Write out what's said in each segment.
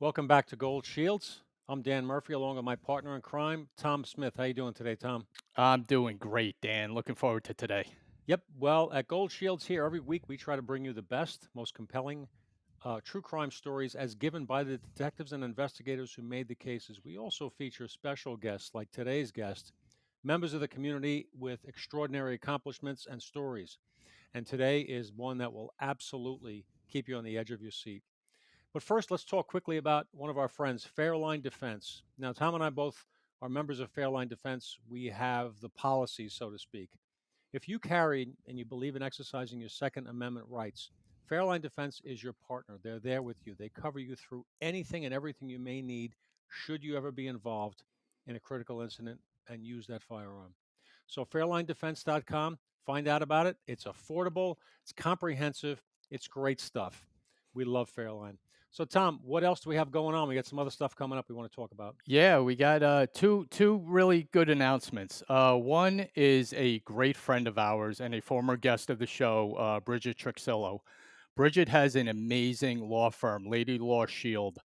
Welcome back to Gold Shields. I'm Dan Murphy, along with my partner in crime, Tom Smith. How you doing today, Tom? I'm doing great, Dan. Looking forward to today. Yep. Well, at Gold Shields here every week, we try to bring you the best, most compelling true crime stories as given by the detectives and investigators who made the cases. We also feature special guests like today's guest, members of the community with extraordinary accomplishments and stories. And today is one that will absolutely keep you on the edge of your seat. But first, let's talk quickly about one of our friends, Fairline Defense. Now, Tom and I both are members of Fairline Defense. We have the policy, so to speak. If you carry and you believe in exercising your Second Amendment rights, Fairline Defense is your partner. They're there with you. They cover you through anything and everything you may need should you ever be involved in a critical incident and use that firearm. So, FairlineDefense.com, find out about it. It's affordable, it's comprehensive, it's great stuff. We love Fairline. So, Tom, what else do we have going on? We got some other stuff coming up we want to talk about. Yeah, we got two really good announcements. One is a great friend of ours and a former guest of the show, Bridget Trixillo. Bridget has an amazing law firm, Lady Law Shield,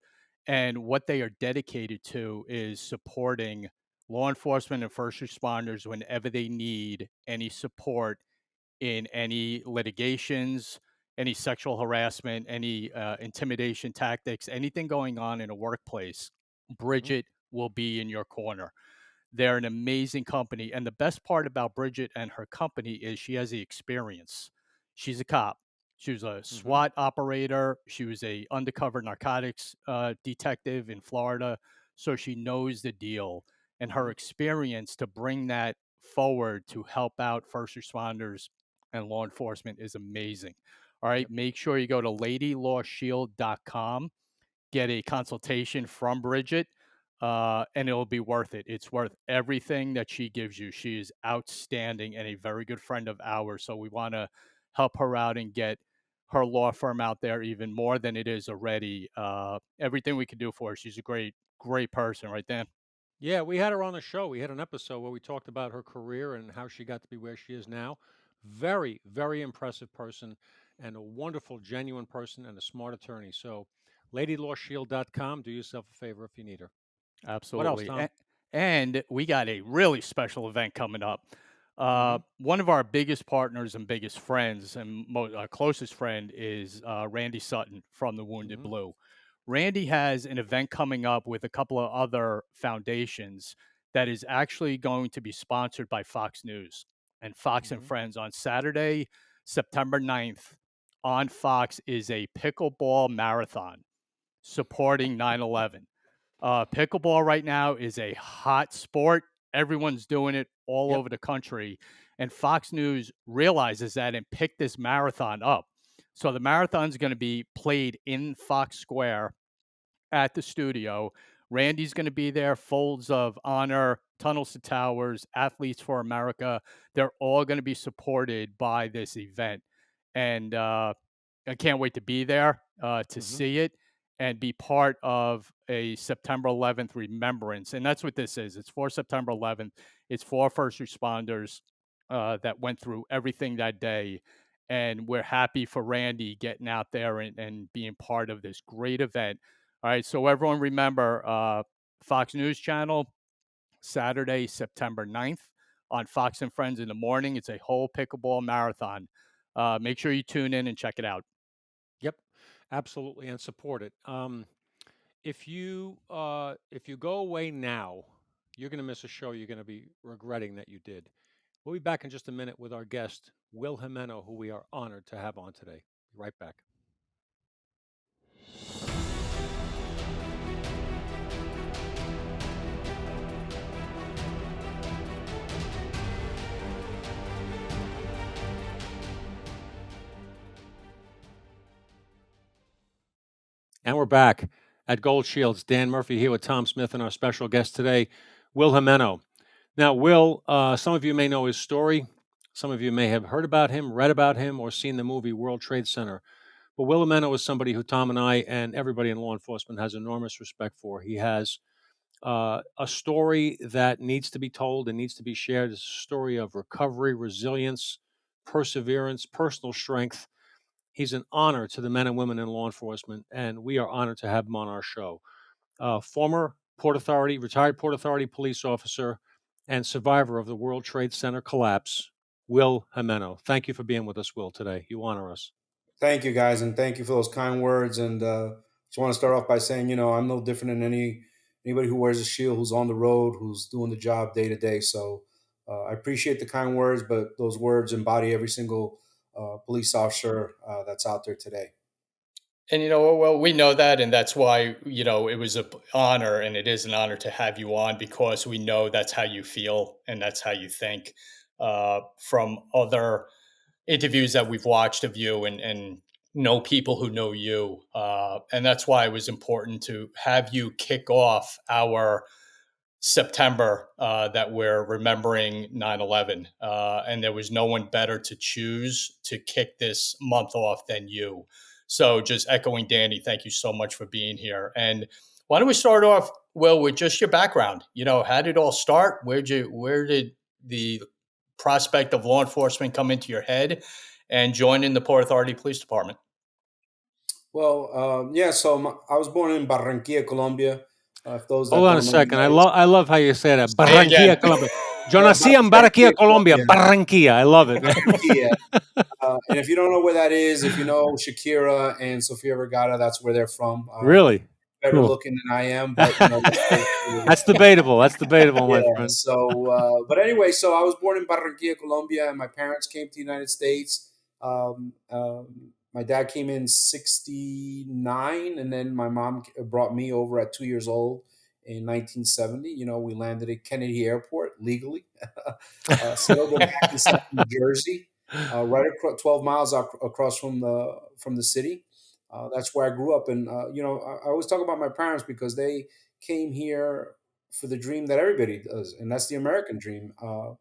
and what they are dedicated to is supporting law enforcement and first responders whenever they need any support in any litigations, any sexual harassment, any intimidation tactics, anything going on in a workplace. Hmm. Bridget will be in your corner. They're an amazing company. And the best part about Bridget and her company is she has the experience. She's a cop. She was a Hmm. SWAT operator. She was a undercover narcotics detective in Florida. So she knows the deal. And her Hmm. experience to bring that forward to help out first responders and law enforcement is amazing. All right. Yep. Make sure you go to ladylawshield.com, get a consultation from Bridget, and it'll be worth it. It's worth everything that she gives you. She is outstanding and a very good friend of ours. So we want to help her out and get her law firm out there even more than it is already. Everything we can do for her. She's a great person, right, Dan? Yeah, we had her on the show. We had an episode where we talked about her career and how she got to be where she is now. Very, very impressive person and a wonderful, genuine person and a smart attorney. So, ladylawshield.com, do yourself a favor if you need her. What else, Absolutely. Tom? And we got a really special event coming up. Hmm. One of our biggest partners and biggest friends and our closest friend is Randy Sutton from the Wounded Hmm. Blue. Randy has an event coming up with a couple of other foundations that is actually going to be sponsored by Fox News and Fox and Hmm. Friends on Saturday, September 9th. On Fox is a pickleball marathon supporting 9/11. Pickleball right now is a hot sport. Everyone's doing it all Yep. over the country. And Fox News realizes that and picked this marathon up. So the marathon's going to be played in Fox Square at the studio. Randy's going to be there, Folds of Honor, Tunnels to Towers, Athletes for America. They're all going to be supported by this event. And I can't wait to be there to Hmm. see it and be part of a September 11th remembrance. And that's what this is. It's for September 11th. It's for first responders that went through everything that day. And we're happy for Randy getting out there and being part of this great event. All right. So everyone remember Fox News Channel, Saturday, September 9th on Fox and Friends in the morning. It's a whole pickleball marathon. Make sure you tune in and check it out. Yep. Absolutely. And support it. If you go away now, you're going to miss a show you're going to be regretting that you did. We'll be back in just a minute with our guest, Will Jimeno, who we are honored to have on today. Be right back. And we're back at Gold Shields. Dan Murphy here with Tom Smith and our special guest today, Will Jimeno. Now, Will, some of you may know his story. Some of you may have heard about him, read about him, or seen the movie World Trade Center. But Will Jimeno is somebody who Tom and I and everybody in law enforcement has enormous respect for. He has a story that needs to be told and needs to be shared. It's a story of recovery, resilience, perseverance, personal strength. He's an honor to the men and women in law enforcement, and we are honored to have him on our show. Former Port Authority, retired Port Authority police officer, and survivor of the World Trade Center collapse, Will Jimeno. Thank you for being with us, Will, today. You honor us. Thank you, guys, and thank you for those kind words. And just want to start off by saying, I'm no different than anybody who wears a shield, who's on the road, who's doing the job day to day. So I appreciate the kind words, but those words embody every single police officer that's out there today. And well, we know that, and that's why it was a honor, and it is an honor to have you on because we know that's how you feel and that's how you think. From other interviews that we've watched of you, and know people who know you, and that's why it was important to have you kick off our September, that we're remembering 9/11, and there was no one better to choose to kick this month off than you. So, just echoing Danny, thank you so much for being here. And why don't we start off, Will, with just your background? How did it all start? Where did the prospect of law enforcement come into your head, and join in the Port Authority Police Department? Well, yeah, so I was born in Barranquilla, Colombia. If those Hold that on a don't know, you second. I guys, love I love how you say that. Say again. Barranquilla, Colombia. Yo nací en Barranquilla, Barranquilla, Colombia. Colombia. Barranquilla. I love it. Barranquilla. And if you don't know where that is, if you know Shakira and Sofia Vergara, that's where they're from. Really? Better Cool. looking than I am, but that's where That's debatable. That's debatable, my yeah. friend. So, but anyway, so I was born in Barranquilla, Colombia, and my parents came to the United States. My dad came in '69, and then my mom brought me over at 2 years old in 1970. We landed at Kennedy Airport legally, settled in Hackensack, New Jersey, right across 12 miles across from the city. That's where I grew up, and I always talk about my parents because they came here for the dream that everybody does, and that's the American dream.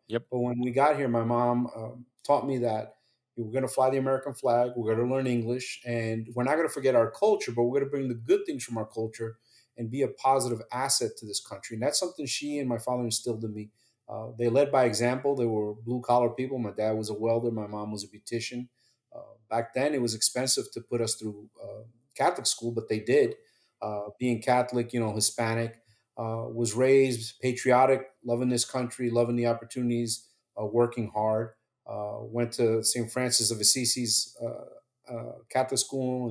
Yep. But when we got here, my mom taught me that we're going to fly the American flag, we're going to learn English, and we're not going to forget our culture, but we're going to bring the good things from our culture and be a positive asset to this country. And that's something she and my father instilled in me. They led by example. They were blue collar people. My dad was a welder. My mom was a beautician. Back then, it was expensive to put us through Catholic school, but they did. Being Catholic, Hispanic, was raised patriotic, loving this country, loving the opportunities, working hard. Went to St. Francis of Assisi's Catholic school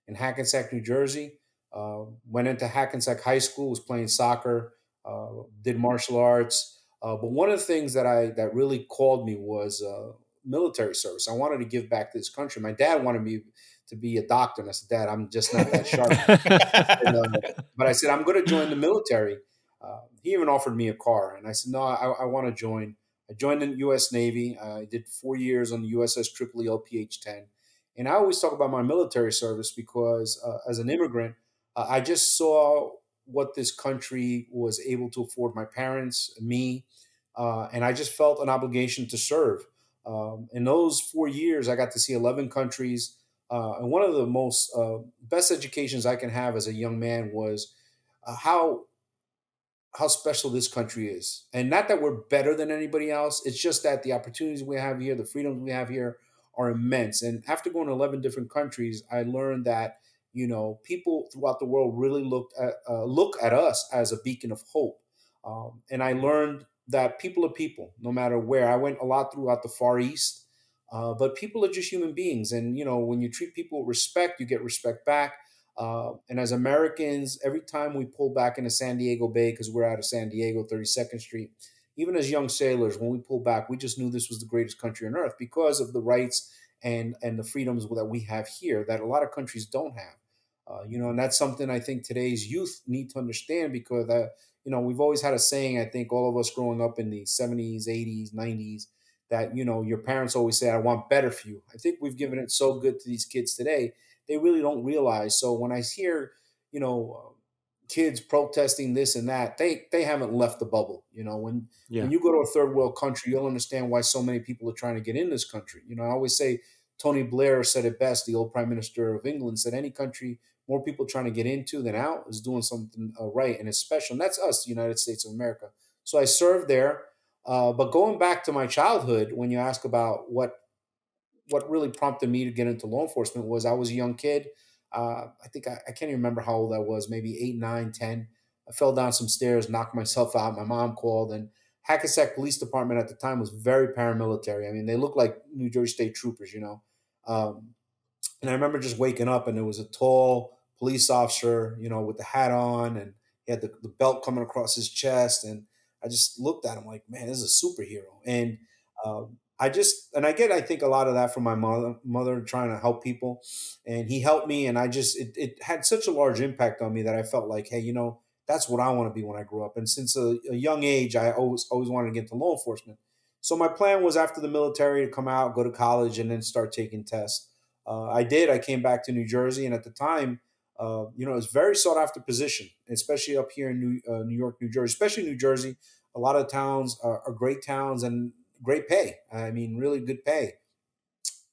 in Hackensack, New Jersey. Went into Hackensack High School, was playing soccer, did martial arts. But one of the things that really called me was military service. I wanted to give back to this country. My dad wanted me to be a doctor, and I said, "Dad, I'm just not that sharp." But I said, "I'm going to join the military." He even offered me a car, and I said, "No, I want to join." I joined the U.S. Navy. I did 4 years on the USS Tripoli LPH-10, and I always talk about my military service because as an immigrant, I just saw what this country was able to afford my parents, me, and I just felt an obligation to serve. In those 4 years, I got to see 11 countries. And one of the most best educations I can have as a young man was how special this country is. And not that we're better than anybody else. It's just that the opportunities we have here, the freedoms we have here are immense. And after going to 11 different countries, I learned that, people throughout the world really look at us as a beacon of hope. And I learned that people are people, no matter where. I went a lot throughout the Far East, but people are just human beings. And, when you treat people with respect, you get respect back. And as Americans, every time we pull back into San Diego Bay, because we're out of San Diego, 32nd Street, even as young sailors, when we pull back, we just knew this was the greatest country on earth because of the rights and the freedoms that we have here that a lot of countries don't have. And that's something I think today's youth need to understand because, we've always had a saying, I think all of us growing up in the 70s, 80s, 90s, that, your parents always say, I want better for you. I think we've given it so good to these kids today they really don't realize. So when I hear, you know, kids protesting this and that, they haven't left the bubble. When Yeah. you go to a third world country, you'll understand why so many people are trying to get in this country. I always say Tony Blair said it best. The old Prime Minister of England said, "Any country more people trying to get into than out is doing something right, and it's special." And that's us, the United States of America. So I served there. But going back to my childhood, when you ask about what what really prompted me to get into law enforcement was I was a young kid. I think I can't even remember how old I was, maybe 8, 9, 10. I fell down some stairs, knocked myself out. My mom called, and Hackensack Police Department at the time was very paramilitary. I mean, they looked like New Jersey State Troopers, you know. Um, and I remember just waking up and there was a tall police officer, you know, with the hat on, and he had the belt coming across his chest. And I just looked at him like, man, this is a superhero. And I get, I think, a lot of that from my mother trying to help people. And he helped me. And it had such a large impact on me that I felt like, hey, you know, that's what I want to be when I grow up. And since a young age, I always wanted to get into law enforcement. So my plan was after the military to come out, go to college, and then start taking tests. I did. I came back to New Jersey, and at the time, you know, it was a very sought after position, especially up here in New York, New Jersey, especially New Jersey. A lot of towns are great towns and great pay. I mean, really good pay.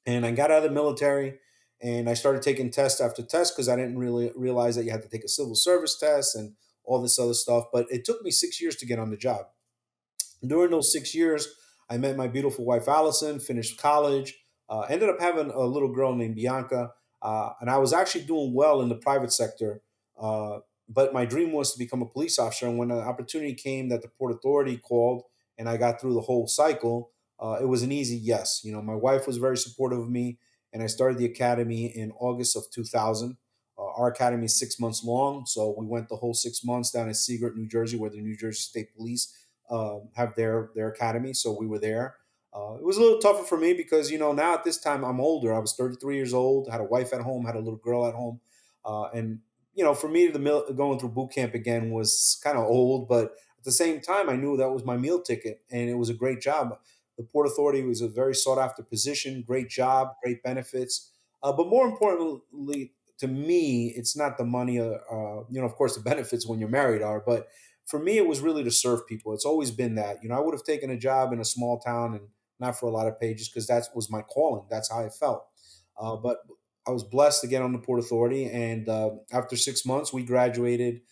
And I got out of the military, and I started taking test after test because I didn't really realize that you had to take a civil service test and all this other stuff. But it took me 6 years to get on the job. During those 6 years, I met my beautiful wife, Allison, finished college, ended up having a little girl named Bianca. And I was actually doing well in the private sector. But my dream was to become a police officer. And when an opportunity came that the Port Authority called and I got through the whole cycle, it was an easy yes. You know, my wife was very supportive of me, and I started the academy in August of 2000. Our academy is 6 months long, so we went the whole 6 months down in Seagirt, New Jersey, where the New Jersey State Police have their academy. So we were there. It was a little tougher for me because you know now at this time I'm older. I was 33 years old, had a wife at home, had a little girl at home, and you know for me going through boot camp again was kind of old. But at the same time, I knew that was my meal ticket, and it was a great job. The Port Authority was a very sought after position, great job, great benefits. But more importantly, to me, it's not the money. You know, of course, the benefits when you're married are, but for me, it was really to serve people. It's always been that. You know, I would have taken a job in a small town and not for a lot of pay just because that was my calling. That's how I felt. But I was blessed to get on the Port Authority. And after 6 months, we graduated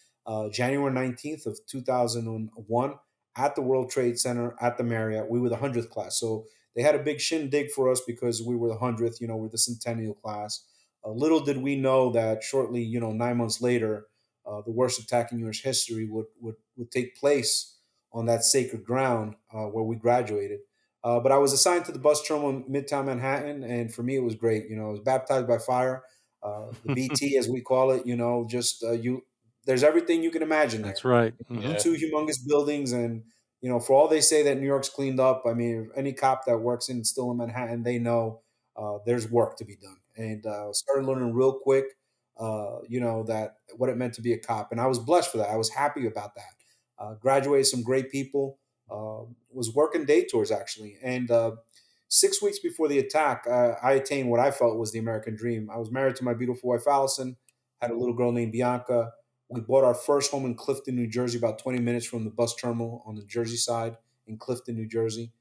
January 19th of 2001 at the World Trade Center at the Marriott. We were the 100th class. So they had a big shindig for us because we were the 100th, you know, we're the centennial class. Little did we know that shortly, you know, 9 months later, the worst attack in U.S. history would take place on that sacred ground where we graduated. But I was assigned to the bus terminal in Midtown Manhattan, and for me, it was great. You know, I was baptized by fire, the BT as we call it. You know, just you. There's everything you can imagine That's there. right. Hmm. Yeah. Two humongous buildings, and you know, for all they say that New York's cleaned up, I mean, any cop that works in still in Manhattan, they know there's work to be done. And started learning real quick you know, that what it meant to be a cop. And I was blessed for that. I was happy about that. Graduated some great people. Was working day tours actually. And 6 weeks before the attack, I attained what I felt was the American dream. I was married to my beautiful wife, Allison, had a little girl named Bianca. We bought our first home in Clifton, New Jersey, about 20 minutes from the bus terminal on the Jersey side in Clifton, New Jersey.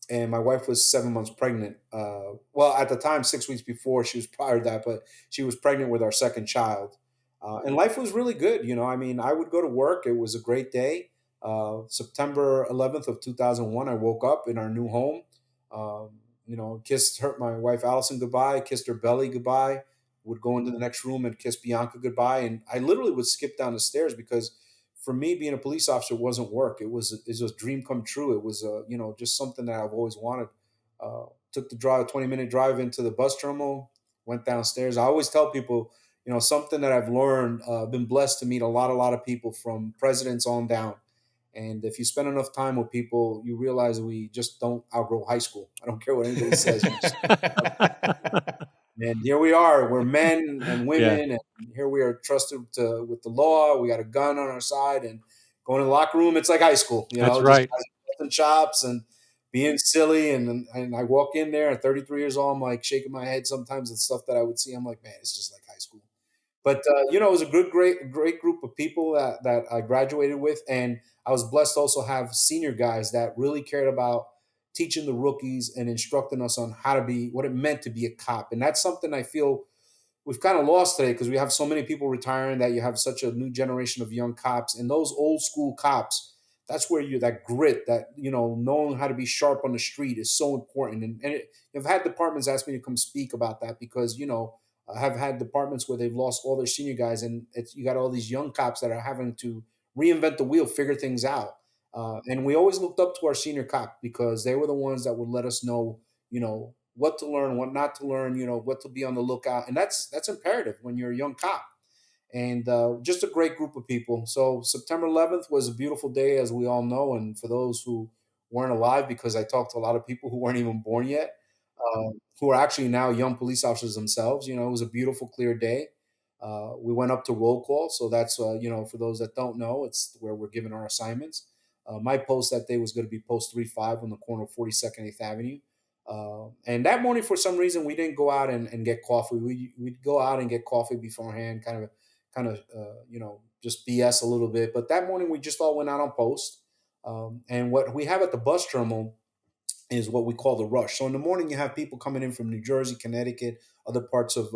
And my wife was 7 months pregnant. Well, at the time, 6 weeks before, she was prior to that, but she was pregnant with our second child. And life was really good. You know, I mean, I would go to work. It was a great day. September 11th of 2001, I woke up in our new home. You know, kissed my wife Allison goodbye, kissed her belly goodbye, would go into the next room and kiss Bianca goodbye. And I literally would skip down the stairs because for me, being a police officer wasn't work. It was a dream come true. It was you know, just something that I've always wanted. Took the drive, 20-minute drive into the bus terminal, went downstairs. I always tell people, you know, something that I've learned. Been blessed to meet a lot of people from presidents on down. And if you spend enough time with people, you realize we just don't outgrow high school. I don't care what anybody says. We just and here we are. We're men and Yeah, women, and here we are trusted with the law. We got a gun on our side, and going to the locker room. It's like high school, you that's know, just right. guys busting chops and being silly. And I walk in there at 33 years old. I'm like shaking my head sometimes at stuff that I would see. I'm like, man, it's just like high school. But you know, it was a great group of people that I graduated with, and I was blessed to also have senior guys that really cared about teaching the rookies and instructing us on how to be what it meant to be a cop. And that's something I feel we've kind of lost today because we have so many people retiring that you have such a new generation of young cops and those old school cops that's where you that grit, that knowing how to be sharp on the street is so important. I've had departments ask me to come speak about that because I have had departments where they've lost all their senior guys, and you got all these young cops that are having to reinvent the wheel, figure things out. And we always looked up to our senior cop because they were the ones that would let us know, what to learn, what not to learn, what to be on the lookout, and that's imperative when you're a young cop. And just a great group of people. So September 11th was a beautiful day, as we all know. And for those who weren't alive, because I talked to a lot of people who weren't even born yet, who are actually now young police officers themselves, it was a beautiful, clear day. We went up to roll call, so that's for those that don't know, it's where we're given our assignments. My post that day was going to be post 3-5 on the corner of 42nd 8th Avenue. And that morning, for some reason, we didn't go out and get coffee. We'd go out and get coffee beforehand, just BS a little bit. But that morning, we just all went out on post. And what we have at the bus terminal is what we call the rush. So in the morning, you have people coming in from New Jersey, Connecticut, other parts of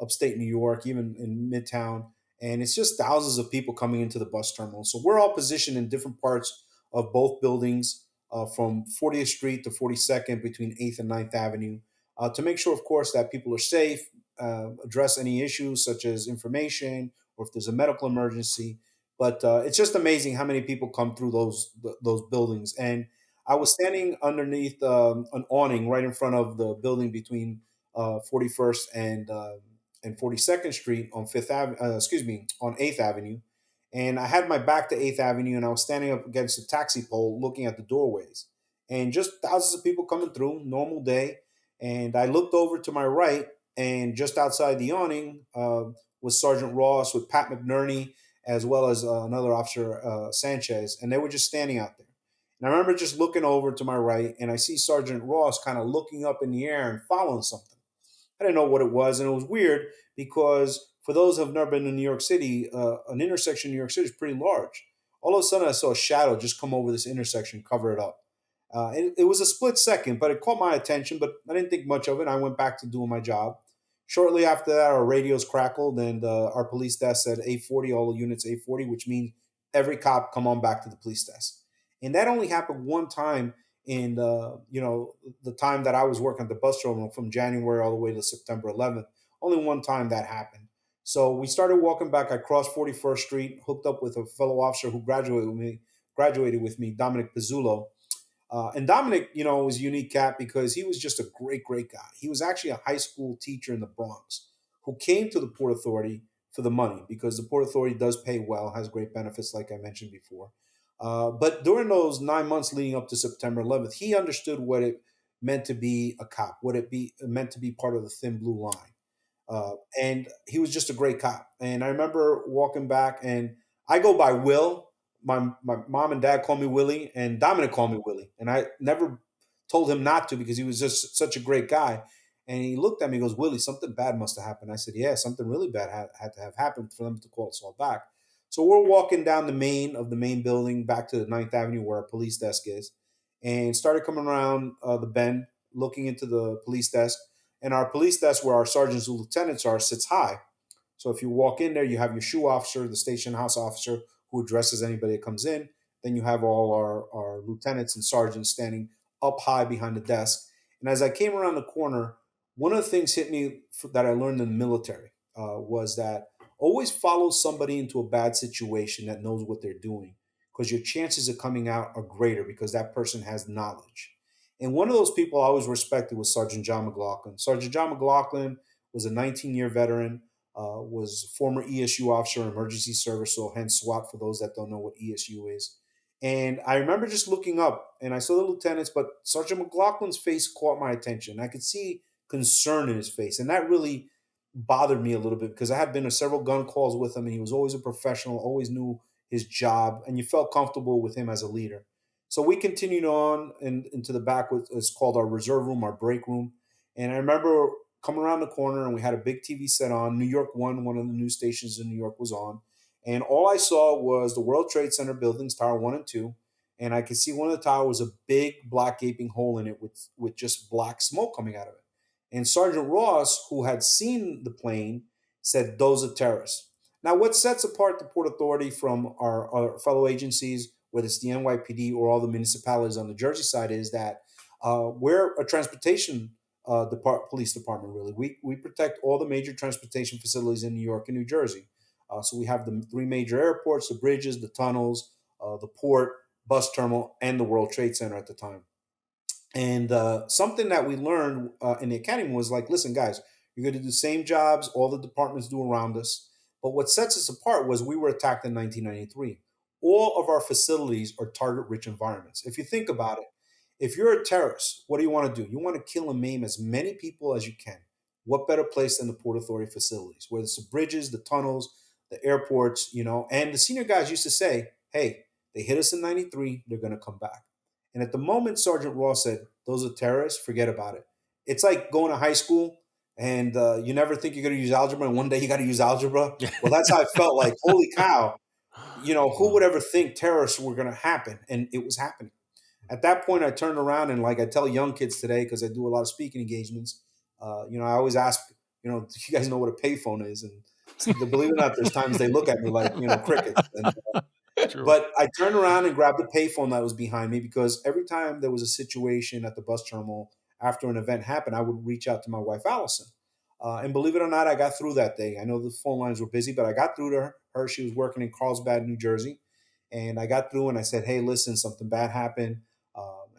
upstate New York, even in Midtown, and it's just thousands of people coming into the bus terminal. So we're all positioned in different parts of both buildings, from 40th Street to 42nd, between 8th and 9th Avenue, to make sure, of course, that people are safe, address any issues such as information or if there's a medical emergency. But it's just amazing how many people come through those buildings. And I was standing underneath an awning right in front of the building between 41st and 42nd Street on Fifth Avenue. Excuse me, on 8th Avenue, and I had my back to 8th Avenue, and I was standing up against a taxi pole, looking at the doorways, and just thousands of people coming through. Normal day, and I looked over to my right, and just outside the awning was Sergeant Ross with Pat McNerney, as well as another officer, Sanchez, and they were just standing out there. And I remember just looking over to my right, and I see Sergeant Ross kind of looking up in the air and following something. I didn't know what it was, and it was weird because for those who have never been to New York City, an intersection in New York City is pretty large. All of a sudden, I saw a shadow just come over this intersection, cover it up. It was a split second, but it caught my attention. But I didn't think much of it. I went back to doing my job. Shortly after that, our radios crackled, and our police desk said 840, all the units 840, which means every cop come on back to the police desk. And that only happened one time in the time that I was working at the bus terminal, from January all the way to September 11th. Only one time that happened. So we started walking back. I crossed 41st Street, hooked up with a fellow officer who graduated with me, Dominic Pizzulo. And Dominic, was a unique cat because he was just a great, great guy. He was actually a high school teacher in the Bronx who came to the Port Authority for the money, because the Port Authority does pay well, has great benefits, like I mentioned before. But during those 9 months leading up to September 11th, he understood what it meant to be a cop, what it meant to be part of the thin blue line. And he was just a great cop. And I remember walking back, and I go by Will. My mom and dad call me Willie, and Dominic called me Willie. And I never told him not to, because he was just such a great guy. And he looked at me and goes, Willie, something bad must have happened. I said, yeah, something really bad had to have happened for them to call us all back. So we're walking down the main building back to the Ninth Avenue where our police desk is, and started coming around the bend, looking into the police desk. And our police desk, where our sergeants and lieutenants are, sits high. So if you walk in there, you have your shoe officer, the station house officer, who addresses anybody that comes in. Then you have all our lieutenants and sergeants standing up high behind the desk. And as I came around the corner, one of the things hit me that I learned in the military was that always follow somebody into a bad situation that knows what they're doing, because your chances of coming out are greater because that person has knowledge. And one of those people I always respected was Sergeant John McLoughlin. Sergeant John McLoughlin was a 19-year veteran, was former ESU officer in emergency service, so hence SWAT for those that don't know what ESU is. And I remember just looking up, and I saw the lieutenants, but Sergeant McLaughlin's face caught my attention. I could see concern in his face, and that really bothered me a little bit because I had been to several gun calls with him, and he was always a professional, always knew his job, and you felt comfortable with him as a leader. So we continued on into the back, with it's called our reserve room, our break room. And I remember coming around the corner, and we had a big TV set on. New York one of the news stations in New York, was on. And all I saw was the World Trade Center buildings, Tower 1 and 2. And I could see one of the towers, a big black gaping hole in it with just black smoke coming out of it. And Sergeant Ross, who had seen the plane, said, those are terrorists. Now, what sets apart the Port Authority from our fellow agencies whether it's the NYPD or all the municipalities on the Jersey side, is that we're a transportation police department. Really, we protect all the major transportation facilities in New York and New Jersey. So we have the three major airports, the bridges, the tunnels, the port, bus terminal, and the World Trade Center at the time. And something that we learned in the academy was like, listen, guys, you're going to do the same jobs all the departments do around us. But what sets us apart was we were attacked in 1993. All of our facilities are target rich environments. If you think about it, if you're a terrorist, what do you want to do? You want to kill and maim as many people as you can. What better place than the Port Authority facilities, whether it's the bridges, the tunnels, the airports, and the senior guys used to say, hey, they hit us in 93, they're going to come back. And at the moment Sergeant Ross said, those are terrorists, forget about it. It's like going to high school and you never think you're going to use algebra, and one day you got to use algebra. Well, that's how I felt like, holy cow, who Wow. would ever think terrorists were going to happen? And it was happening. At that point, I turned around and, like I tell young kids today, because I do a lot of speaking engagements, I always ask, do you guys know what a payphone is? And believe it or not, there's times they look at me like, crickets. And True. but I turned around and grabbed the payphone that was behind me, because every time there was a situation at the bus terminal after an event happened, I would reach out to my wife, Allison. And believe it or not, I got through that day. I know the phone lines were busy, but I got through to her. She was working in Carlsbad, New Jersey. And I got through and I said, hey, listen, something bad happened.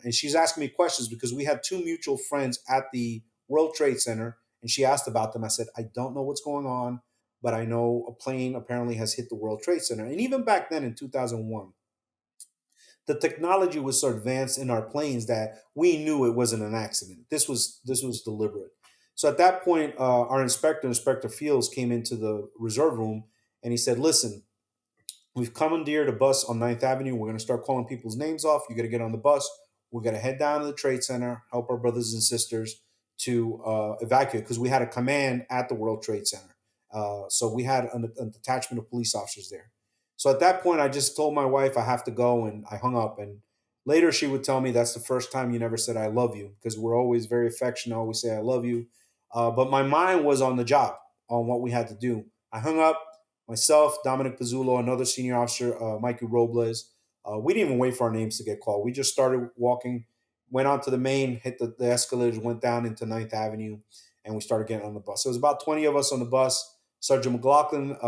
And she's asking me questions because we had two mutual friends at the World Trade Center. And she asked about them. I said, I don't know what's going on, but I know a plane apparently has hit the World Trade Center. And even back then in 2001, the technology was so advanced in our planes that we knew it wasn't an accident. This was deliberate. So at that point, our inspector, Inspector Fields, came into the reserve room and he said, "Listen, we've commandeered a bus on Ninth Avenue. We're going to start calling people's names off. You got to get on the bus. We're going to head down to the Trade Center, help our brothers and sisters to evacuate, because we had a command at the World Trade Center. So we had a detachment of police officers there. So at that point, I just told my wife I have to go, and I hung up. And later, she would tell me, that's the first time you never said I love you, because we're always very affectionate. Always say I love you. But my mind was on the job, on what we had to do. I hung up. Myself, Dominic Pizzulo, another senior officer, Mikey Robles. We didn't even wait for our names to get called. We just started walking, went onto the main, hit the escalators, went down into Ninth Avenue, and we started getting on the bus. So it was about 20 of us on the bus. Sergeant McLoughlin,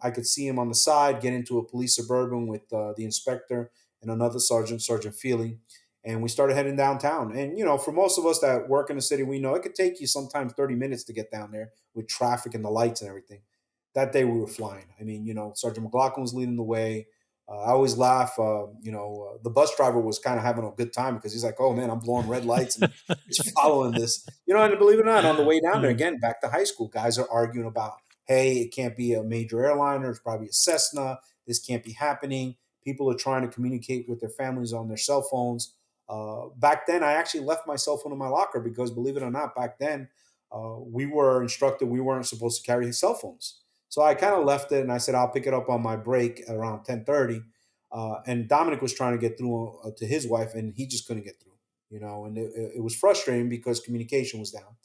I could see him on the side get into a police Suburban with the inspector and another sergeant, Sergeant Feely. And we started heading downtown. And, for most of us that work in the city, we know it could take you sometimes 30 minutes to get down there with traffic and the lights and everything. That day we were flying. I mean, Sergeant McLaughlin was leading the way. I always laugh. The bus driver was kind of having a good time because he's like, "Oh man, I'm blowing red lights and he's following this." And believe it or not, on the way down there Mm. again, back to high school, guys are arguing about, "Hey, it can't be a major airliner. It's probably a Cessna. This can't be happening." People are trying to communicate with their families on their cell phones. Back then, I actually left my cell phone in my locker because, believe it or not, back then we were instructed we weren't supposed to carry cell phones. So I kind of left it and I said I'll pick it up on my break around 10:30. And Dominic was trying to get through to his wife, and he just couldn't get through. And it was frustrating because communication was down.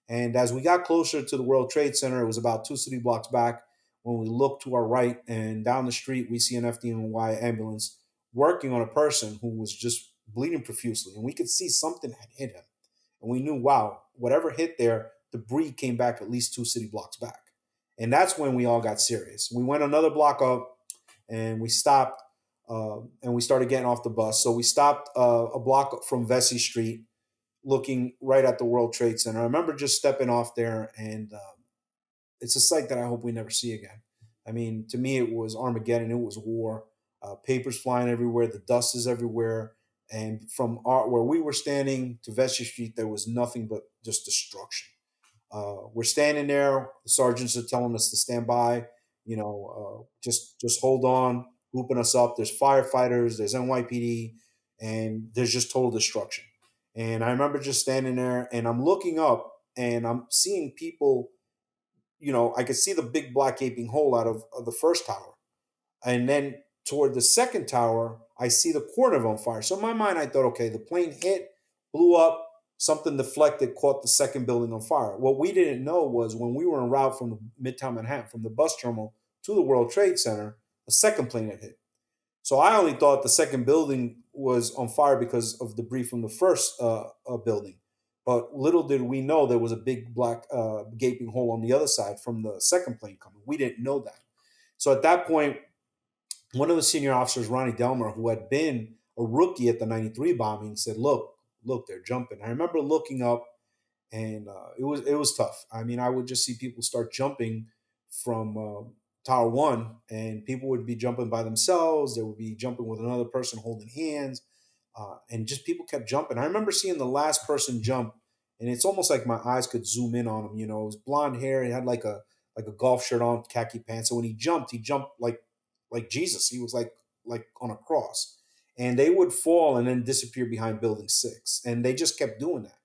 And as we got closer to the World Trade Center, it was about two city blocks back. When we look to our right and down the street, we see an FDNY ambulance working on a person who was just bleeding profusely, and we could see something had hit him. And we knew, wow, whatever hit there, debris came back at least two city blocks back. And that's when we all got serious. We went another block up and we stopped and we started getting off the bus. So we stopped a block from Vesey Street, looking right at the World Trade Center. I remember just stepping off there, and it's a sight that I hope we never see again. I mean, to me, it was Armageddon. It was war. Papers flying everywhere. The dust is everywhere. And from where we were standing to Vesey Street, there was nothing but just destruction. We're standing there. The sergeants are telling us to stand by. Just hold on, grouping us up. There's firefighters. There's NYPD, and there's just total destruction. And I remember just standing there, and I'm looking up, and I'm seeing people. I could see the big black gaping hole out of the first tower, and then toward the second tower, I see the corner on fire. So in my mind, I thought, okay, the plane hit, blew up, something deflected, caught the second building on fire. What we didn't know was when we were en route from the Midtown Manhattan, from the bus terminal to the World Trade Center, a second plane had hit. So I only thought the second building was on fire because of debris from the first building. But little did we know there was a big black gaping hole on the other side from the second plane coming. We didn't know that. So at that point, one of the senior officers, Ronnie Delmer, who had been a rookie at the 93 bombing, said, look, they're jumping. I remember looking up, and it was tough. I mean, I would just see people start jumping from Tower One, and people would be jumping by themselves. They would be jumping with another person holding hands, and just people kept jumping. I remember seeing the last person jump, and it's almost like my eyes could zoom in on him. You know, it was blonde hair. He had like a golf shirt on, khaki pants. So when he jumped like Jesus. He was like on a cross, and they would fall and then disappear behind Building Six, and they just kept doing that.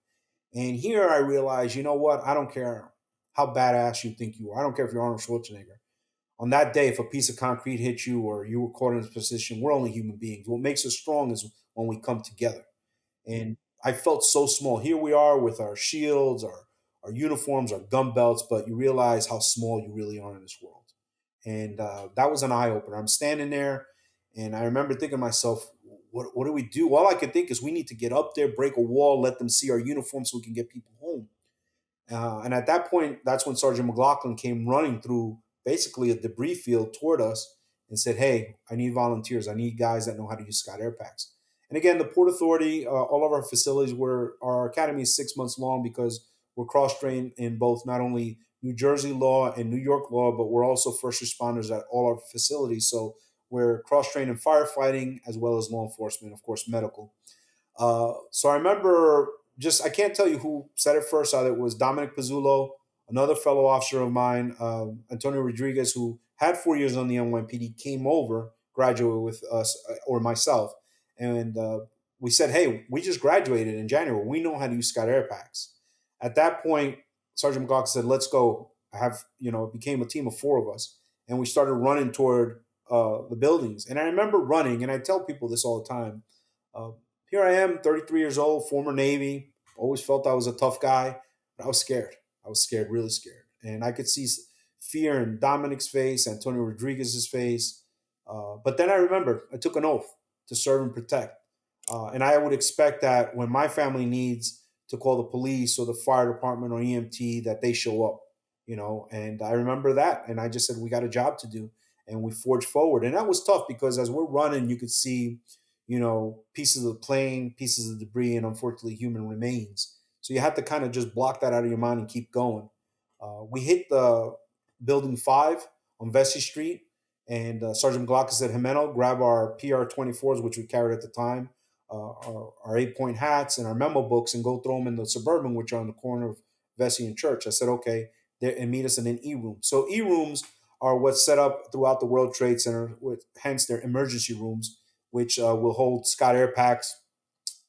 And here I realized, you know what? I don't care how badass you think you are. I don't care if you're Arnold Schwarzenegger. On that day, if a piece of concrete hit you or you were caught in this position, we're only human beings. What makes us strong is when we come together. And I felt so small. Here we are with our shields, our uniforms, our gun belts, but you realize how small you really are in this world. And that was an eye opener. I'm standing there, and I remember thinking to myself, what do we do? All I could think is we need to get up there, break a wall, let them see our uniforms so we can get people home. And at that point, that's when Sergeant McLoughlin came running through basically a debris field toward us and said, "Hey, I need volunteers. I need guys that know how to use Scott Air Packs." And again, the Port Authority, all of our facilities were our academy is 6 months long because we're cross trained in both not only New Jersey law and New York law, but we're also first responders at all our facilities. So we're cross trained in firefighting as well as law enforcement, of course, medical. So I remember just I can't tell you who said it first. Either it was Dominic Pizzulo, another fellow officer of mine, Antonio Rodriguez, who had 4 years on the NYPD, came over, graduated with us or myself, and we said, "Hey, we just graduated in January. We know how to use Scott Air Packs." At that point, Sergeant McGough said, "Let's go." I have it became a team of four of us, and we started running toward the buildings. And I remember running, and I tell people this all the time. Uh, Here I am, 33 years old, former Navy. Always felt I was a tough guy, but I was scared. I was scared, really scared. And I could see fear in Dominic's face, Antonio Rodriguez's face. But then I remembered I took an oath to serve and protect. And I would expect that when my family needs to call the police or the fire department or EMT, that they show up. And I remember that. And I just said, we got a job to do. And we forged forward. And that was tough because as we're running, you could see pieces of the plane, pieces of debris, and unfortunately human remains. So you have to kind of just block that out of your mind and keep going. We hit the building 5 on Vesey Street, and Sergeant McLoughlin said, Jimeno, grab our PR-24s, which we carried at the time, our 8-point hats, and our memo books, and go throw them in the Suburban, which are on the corner of Vesey and Church. I said, okay, there, and meet us in an E-room. So E-rooms are what's set up throughout the World Trade Center, hence they're emergency rooms which will hold Scott Air Packs,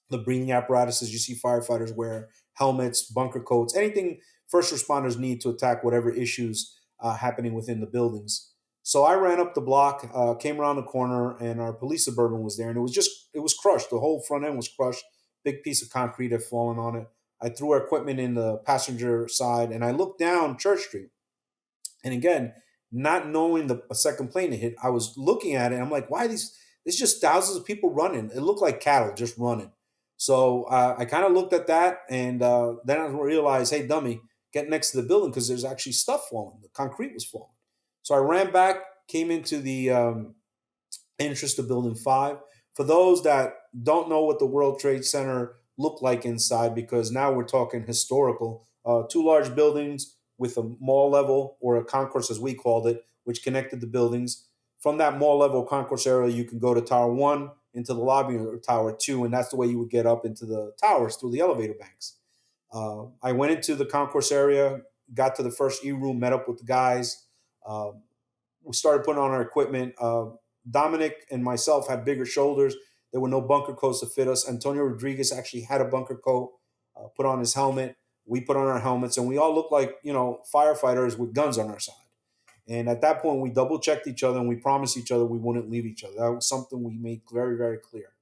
the breathing apparatuses you see firefighters wear, helmets, bunker coats, anything first responders need to attack whatever issues happening within the buildings. So I ran up the block, came around the corner, and our police suburban was there, and it was crushed. The whole front end was crushed. Big piece of concrete had fallen on it. I threw our equipment in the passenger side, and I looked down Church Street. And again, not knowing the a second plane to hit, I was looking at it. And I'm like, why are these? It's just thousands of people running. It looked like cattle just running. So I kind of looked at that, and then I realized, hey, dummy, get next to the building because there's actually stuff falling. The concrete was falling. So I ran back, came into the entrance to Building 5. For those that don't know what the World Trade Center looked like inside, because now we're talking historical, two large buildings with a mall level or a concourse, as we called it, which connected the buildings. From that mall level concourse area, you can go to Tower 1 into the lobby or Tower 2, and that's the way you would get up into the towers through the elevator banks. I went into the concourse area, got to the first E room, met up with the guys. We started putting on our equipment. Dominic and myself had bigger shoulders. There were no bunker coats to fit us. Antonio Rodriguez actually had a bunker coat, put on his helmet. We put on our helmets, and we all looked like firefighters with guns on our side. And at that point, we double checked each other and we promised each other we wouldn't leave each other. That was something we made very, very clear.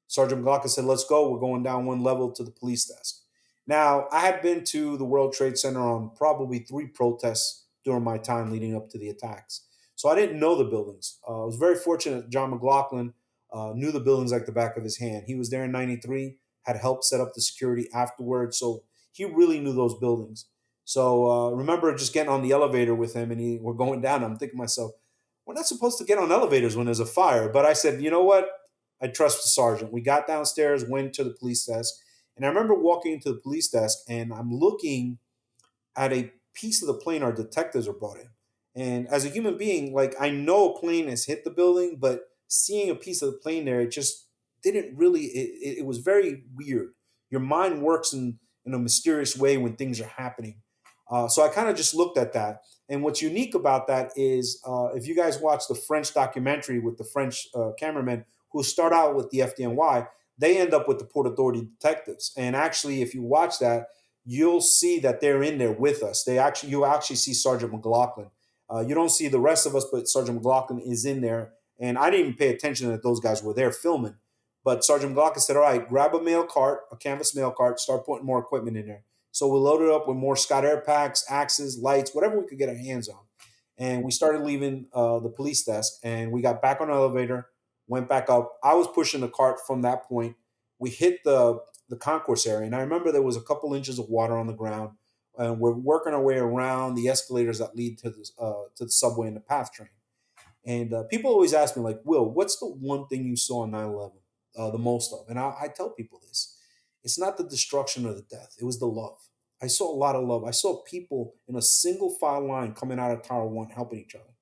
Sergeant McLoughlin said, let's go. We're going down one level to the police desk. Now, I had been to the World Trade Center on probably 3 protests during my time leading up to the attacks. So I didn't know the buildings. I was very fortunate. John McLoughlin knew the buildings like the back of his hand. He was there in '93, had helped set up the security afterwards, so he really knew those buildings. So remember just getting on the elevator with him, and we're going down. I'm thinking to myself, we're not supposed to get on elevators when there's a fire. But I said, you know what? I trust the sergeant. We got downstairs, went to the police desk, and I remember walking into the police desk, and I'm looking at a piece of the plane our detectives are brought in. And as a human being, like I know a plane has hit the building, but seeing a piece of the plane there, it just didn't really. It was very weird. Your mind works in a mysterious way when things are happening. So I kind of just looked at that. And what's unique about that is if you guys watch the French documentary with the French cameramen who start out with the FDNY, they end up with the Port Authority detectives. And actually, if you watch that, you'll see that they're in there with us. You actually see Sergeant McLoughlin. You don't see the rest of us, but Sergeant McLoughlin is in there. And I didn't even pay attention that those guys were there filming. But Sergeant McLoughlin said, "All right, grab a mail cart, a canvas mail cart, start putting more equipment in there." So we loaded up with more Scott Air packs, axes, lights, whatever we could get our hands on. And we started leaving the police desk, and we got back on the elevator, went back up. I was pushing the cart from that point. We hit the concourse area, and I remember there was a couple inches of water on the ground, and we're working our way around the escalators that lead to the subway and the PATH train. And people always ask me, like, Will, what's the one thing you saw on 9/11 the most of? And I tell people this: it's not the destruction or the death; it was the love. I saw a lot of love. I saw people in a single file line coming out of Tower One helping each other,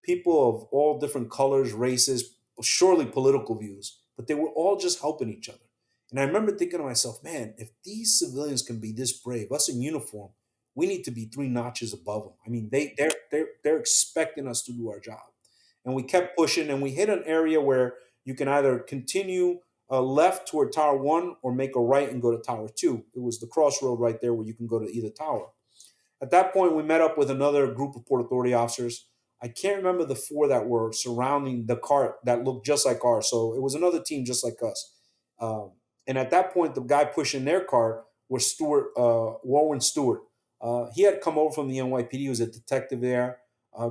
people of all different colors, races, surely political views, but they were all just helping each other. And I remember thinking to myself, man, if these civilians can be this brave, us in uniform, we need to be three notches above them. I mean, they're expecting us to do our job, and we kept pushing, and we hit an area where you can either continue left toward Tower One or make a right and go to Tower Two. It was the crossroad right there where you can go to either tower. At that point, we met up with another group of Port Authority officers. I can't remember the four that were surrounding the cart that looked just like ours. So it was another team just like us. And at that point, the guy pushing their cart was Warren Stewart. He had come over from the NYPD. He was a detective there.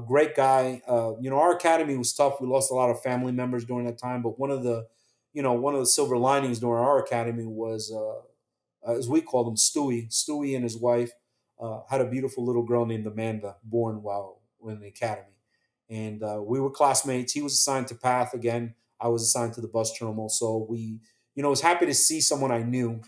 Great guy. Our academy was tough. We lost a lot of family members during that time. But one of the silver linings during our academy was, as we called him, Stewie. Stewie and his wife had a beautiful little girl named Amanda, born while in the academy. And we were classmates. He was assigned to PATH again. I was assigned to the bus terminal. So was happy to see someone I knew.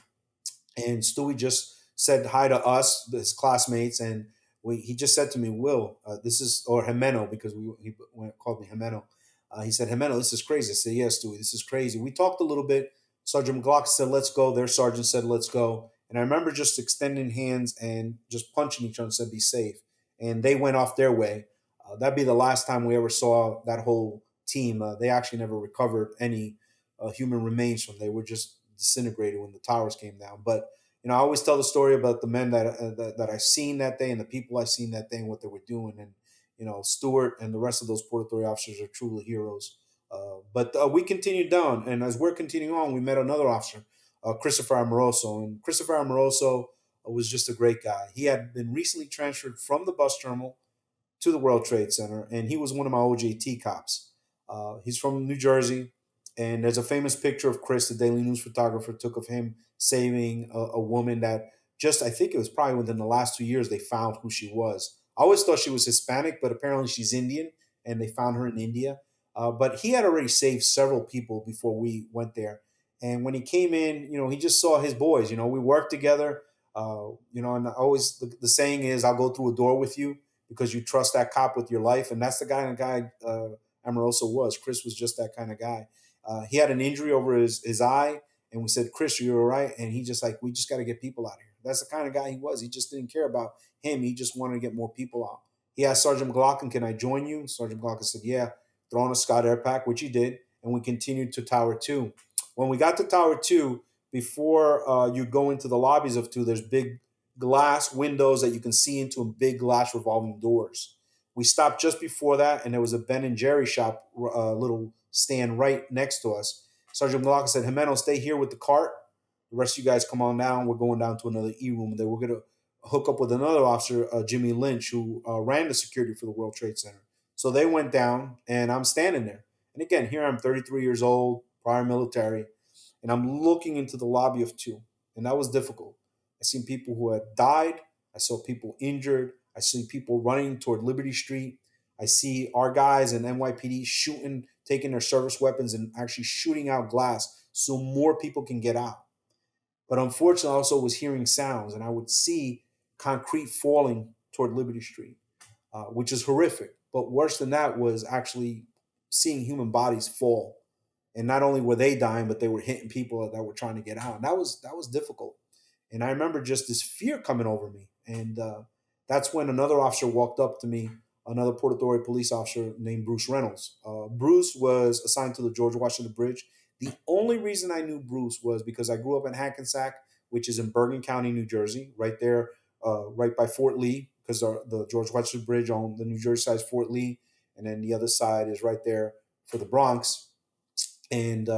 And Stewie just said hi to us, his classmates, and he just said to me, "Will, this is or Jimeno because he called me Jimeno." He said, "Jimeno, this is crazy." I said, "Yes, Stewie, this is crazy." We talked a little bit. Sergeant McLaughlin said, "Let's go." Their sergeant said, "Let's go." And I remember just extending hands and just punching each other and said, "Be safe." And they went off their way. That'd be the last time we ever saw that whole team. They actually never recovered any human remains from. They were just disintegrated when the towers came down. But I always tell the story about the men that I seen that day and the people I seen that day and what they were doing. And Stewart and the rest of those Port Authority officers are truly heroes. But we continued down, and as we're continuing on, we met another officer, Christopher Amoroso, and Christopher Amoroso was just a great guy. He had been recently transferred from the bus terminal to the World Trade Center, and he was one of my OJT cops. He's from New Jersey, and there's a famous picture of Chris, the Daily News photographer, took of him saving a woman that I think it was probably within the last 2 years they found who she was. I always thought she was Hispanic, but apparently she's Indian, and they found her in India. But he had already saved several people before we went there. And when he came in, he just saw his boys. We worked together. And always the saying is, "I'll go through a door with you," because you trust that cop with your life, and that's the guy Amoroso was. Chris was just that kind of guy. He had an injury over his eye, and we said, "Chris, you're all right?" And he just like, "We just got to get people out of here." That's the kind of guy he was. He just didn't care about him. He just wanted to get more people out. He asked Sergeant McLaughlin, "Can I join you?" Sergeant McLaughlin said, "Yeah." Throw on a Scott Air Pack, which he did, and we continued to Tower 2. When we got to Tower 2, before you go into the lobbies of 2, there's big glass windows that you can see into, and big glass revolving doors. We stopped just before that, and there was a Ben and Jerry shop, little stand right next to us. Sergeant McLaughlin said, "Jimeno, stay here with the cart. The rest of you guys come on down. We're going down to another E room. They were going to hook up with another officer, Jimmy Lynch, who ran the security for the World Trade Center." So they went down, and I'm standing there. And again, here I'm 33 years old, prior military, and I'm looking into the lobby of two, and that was difficult. I seen people who had died. I saw people injured. I see people running toward Liberty Street. I see our guys in NYPD shooting, taking their service weapons and actually shooting out glass so more people can get out. But unfortunately, I also was hearing sounds, and I would see concrete falling toward Liberty Street, which is horrific. But worse than that was actually seeing human bodies fall, and not only were they dying, but they were hitting people that were trying to get out. And that was difficult. And I remember just this fear coming over me, and that's when another officer walked up to me, another Port Authority police officer named Bruce Reynolds. Bruce was assigned to the George Washington Bridge. The only reason I knew Bruce was because I grew up in Hackensack, which is in Bergen County, New Jersey, right there, right by Fort Lee, because the George Washington Bridge on the New Jersey side is Fort Lee, and then the other side is right there for the Bronx. And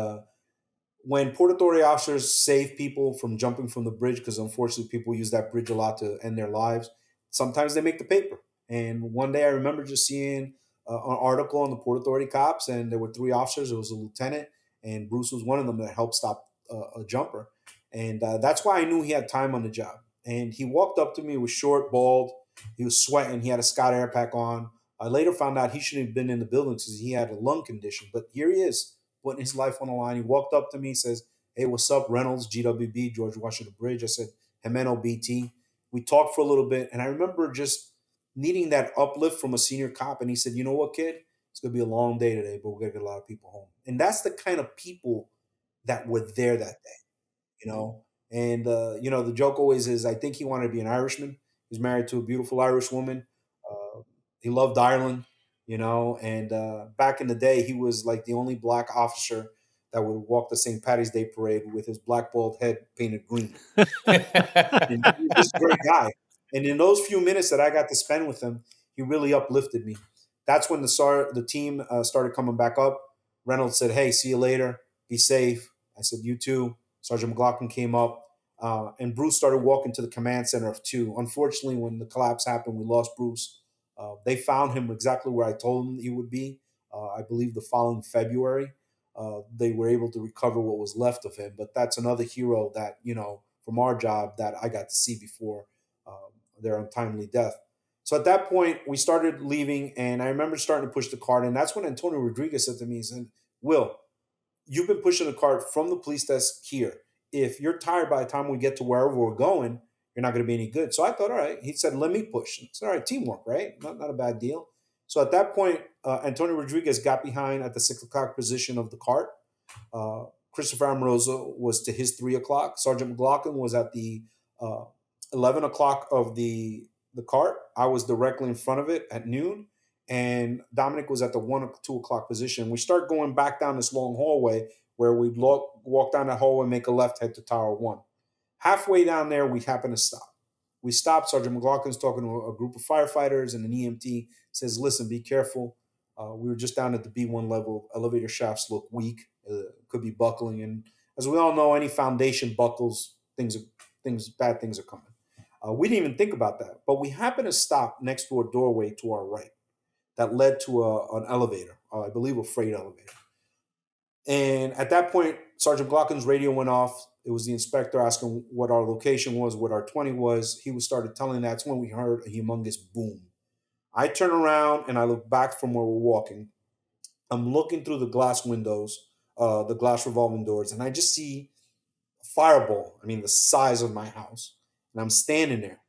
when Port Authority officers save people from jumping from the bridge, because unfortunately people use that bridge a lot to end their lives, sometimes they make the paper. And one day I remember just seeing an article on the Port Authority cops, and there were three officers. It was a lieutenant, and Bruce was one of them that helped stop a jumper. And that's why I knew he had time on the job. And he walked up to me, was short, bald, he was sweating, he had a Scott Air Pack on. I later found out he shouldn't have been in the building because he had a lung condition, but here he is putting his life on the line. He walked up to me, says, "Hey, what's up, Reynolds, GWB, George Washington Bridge?" I said, "Jimeno, BT." We talked for a little bit, and I remember just needing that uplift from a senior cop. And he said, "You know what, kid? It's gonna be a long day today, but we're gonna get a lot of people home." And that's the kind of people that were there that day, you know. And the joke always is, I think he wanted to be an Irishman. He's married to a beautiful Irish woman. He loved Ireland, and back in the day, he was like the only black officer that would walk the St. Patty's Day parade with his black bald head painted green. And he was just a great guy. And in those few minutes that I got to spend with him, he really uplifted me. That's when the team started coming back up. Reynolds said, "Hey, see you later. Be safe." I said, "You too." Sergeant McLoughlin came up, and Bruce started walking to the command center of two. Unfortunately, when the collapse happened, we lost Bruce. They found him exactly where I told him he would be. I believe the following February, they were able to recover what was left of him. But that's another hero that, from our job that I got to see before their untimely death. So at that point, we started leaving, and I remember starting to push the cart. And that's when Antonio Rodriguez said to me, he said, "Will, you've been pushing the cart from the police desk here. If you're tired by the time we get to wherever we're going, you're not going to be any good." So I thought, all right. He said, "Let me push." It's all right, teamwork, right? Not a bad deal. So at that point, Antonio Rodriguez got behind at the 6 o'clock position of the cart. Christopher Amoroso was to his 3 o'clock. Sergeant McLaughlin was at the uh, 11 o'clock of the cart. I was directly in front of it at noon, and Dominic was at the 1 or 2 o'clock position. We start going back down this long hallway where we'd walk down that hallway, make a left, head to Tower One. Halfway down there, we happen to stop. We stopped. Sergeant McLaughlin's talking to a group of firefighters, and an EMT says, "Listen, be careful. We were just down at the B1 level. Elevator shafts look weak. Could be buckling, and as we all know, any foundation buckles, bad things are coming." We didn't even think about that, but we happened to stop next to a doorway to our right that led to an elevator, I believe a freight elevator. And at that point, Sergeant McLaughlin's radio went off. It was the inspector asking what our location was, what our 20 was. He was started telling that's when we heard a humongous boom. I turn around and I look back from where we're walking. I'm looking through the glass windows, the glass revolving doors, and I just see a fireball. I mean, the size of my house. And I'm standing there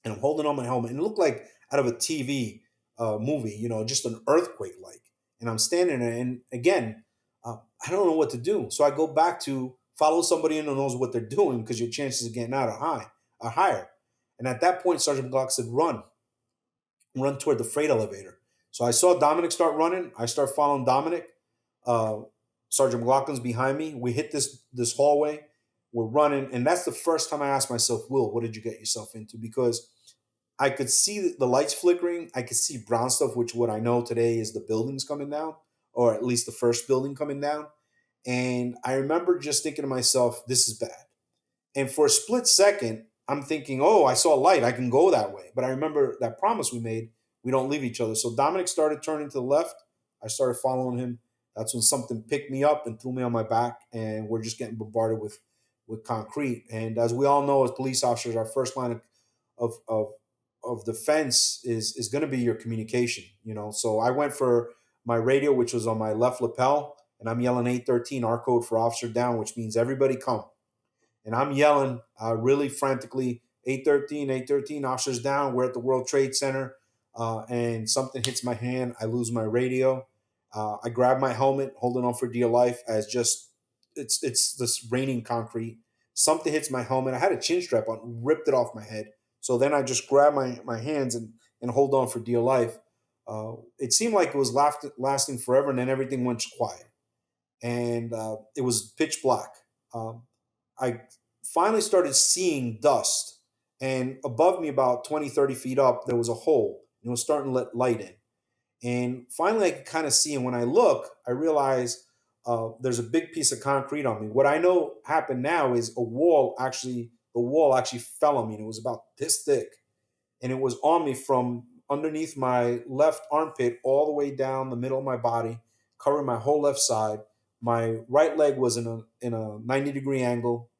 and I'm holding on my helmet. And it looked like out of a TV movie, just an earthquake like. And I'm standing there, and again, I don't know what to do. So I go back to follow somebody in who knows what they're doing because your chances of getting out are higher. And at that point, Sergeant McLaughlin said, run toward the freight elevator. So I saw Dominic start running. I start following Dominic. Uh, Sergeant McLaughlin's behind me. We hit this hallway. We're running, and that's the first time I asked myself, "Will, what did you get yourself into?" Because I could see the lights flickering. I could see brown stuff, which what I know today is the buildings coming down, or at least the first building coming down. And I remember just thinking to myself, "This is bad." And for a split second, I'm thinking, "Oh, I saw a light. I can go that way." But I remember that promise we made. We don't leave each other. So Dominic started turning to the left. I started following him. That's when something picked me up and threw me on my back, and we're just getting bombarded with concrete. And as we all know, as police officers, our first line of of, of defense is going to be your communication. So I went for my radio, which was on my left lapel, and I'm yelling 813, our code for officer down, which means everybody come. And I'm yelling really frantically, 813, 813, officers down. We're at the World Trade Center, and something hits my hand. I lose my radio. I grab my helmet, holding on for dear life, as just it's this raining concrete. Something hits my helmet. I had a chin strap on, ripped it off my head. So then I just grab my hands and hold on for dear life. It seemed like it was lasting forever, and then everything went quiet, and it was pitch black. Um, I finally started seeing dust. And above me, about 20, 30 feet up, there was a hole. And it was starting to let light in. And finally, I could kind of see. And when I look, I realize there's a big piece of concrete on me. What I know happened now is the wall actually fell on me. And it was about this thick, and it was on me from underneath my left armpit all the way down the middle of my body, covering my whole left side. My right leg was in a 90-degree angle,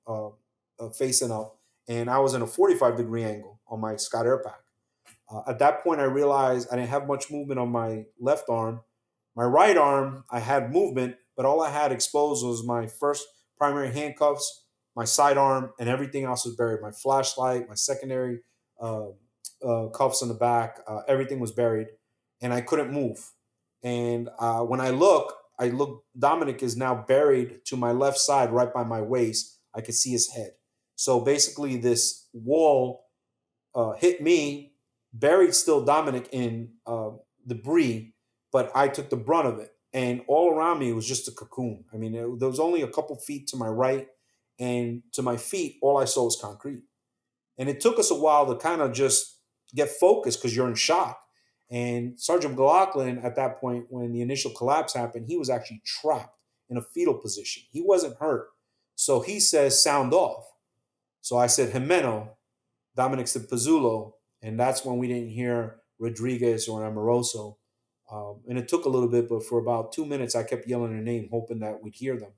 facing up, and I was in a 45-degree angle on my Scott Air Pack. At that point, I realized I didn't have much movement on my left arm. My right arm, I had movement, but all I had exposed was my first primary handcuffs, my sidearm, and everything else was buried. My flashlight, my secondary uh, cuffs in the back, everything was buried, and I couldn't move. And when I look. Dominic is now buried to my left side, right by my waist. I could see his head. So basically, this wall hit me, buried still Dominic in debris, but I took the brunt of it. And all around me was just a cocoon. I mean, there was only a couple feet to my right, and to my feet, all I saw was concrete. And it took us a while to kind of just get focused because you're in shock. And Sergeant McLoughlin, at that point, when the initial collapse happened, he was actually trapped in a fetal position. He wasn't hurt. So he says, sound off. So I said, Jimeno. Dominic said Pizzulo, and that's when we didn't hear Rodriguez or Amoroso. And it took a little bit, but for about 2 minutes, I kept yelling their name, hoping that we'd hear them.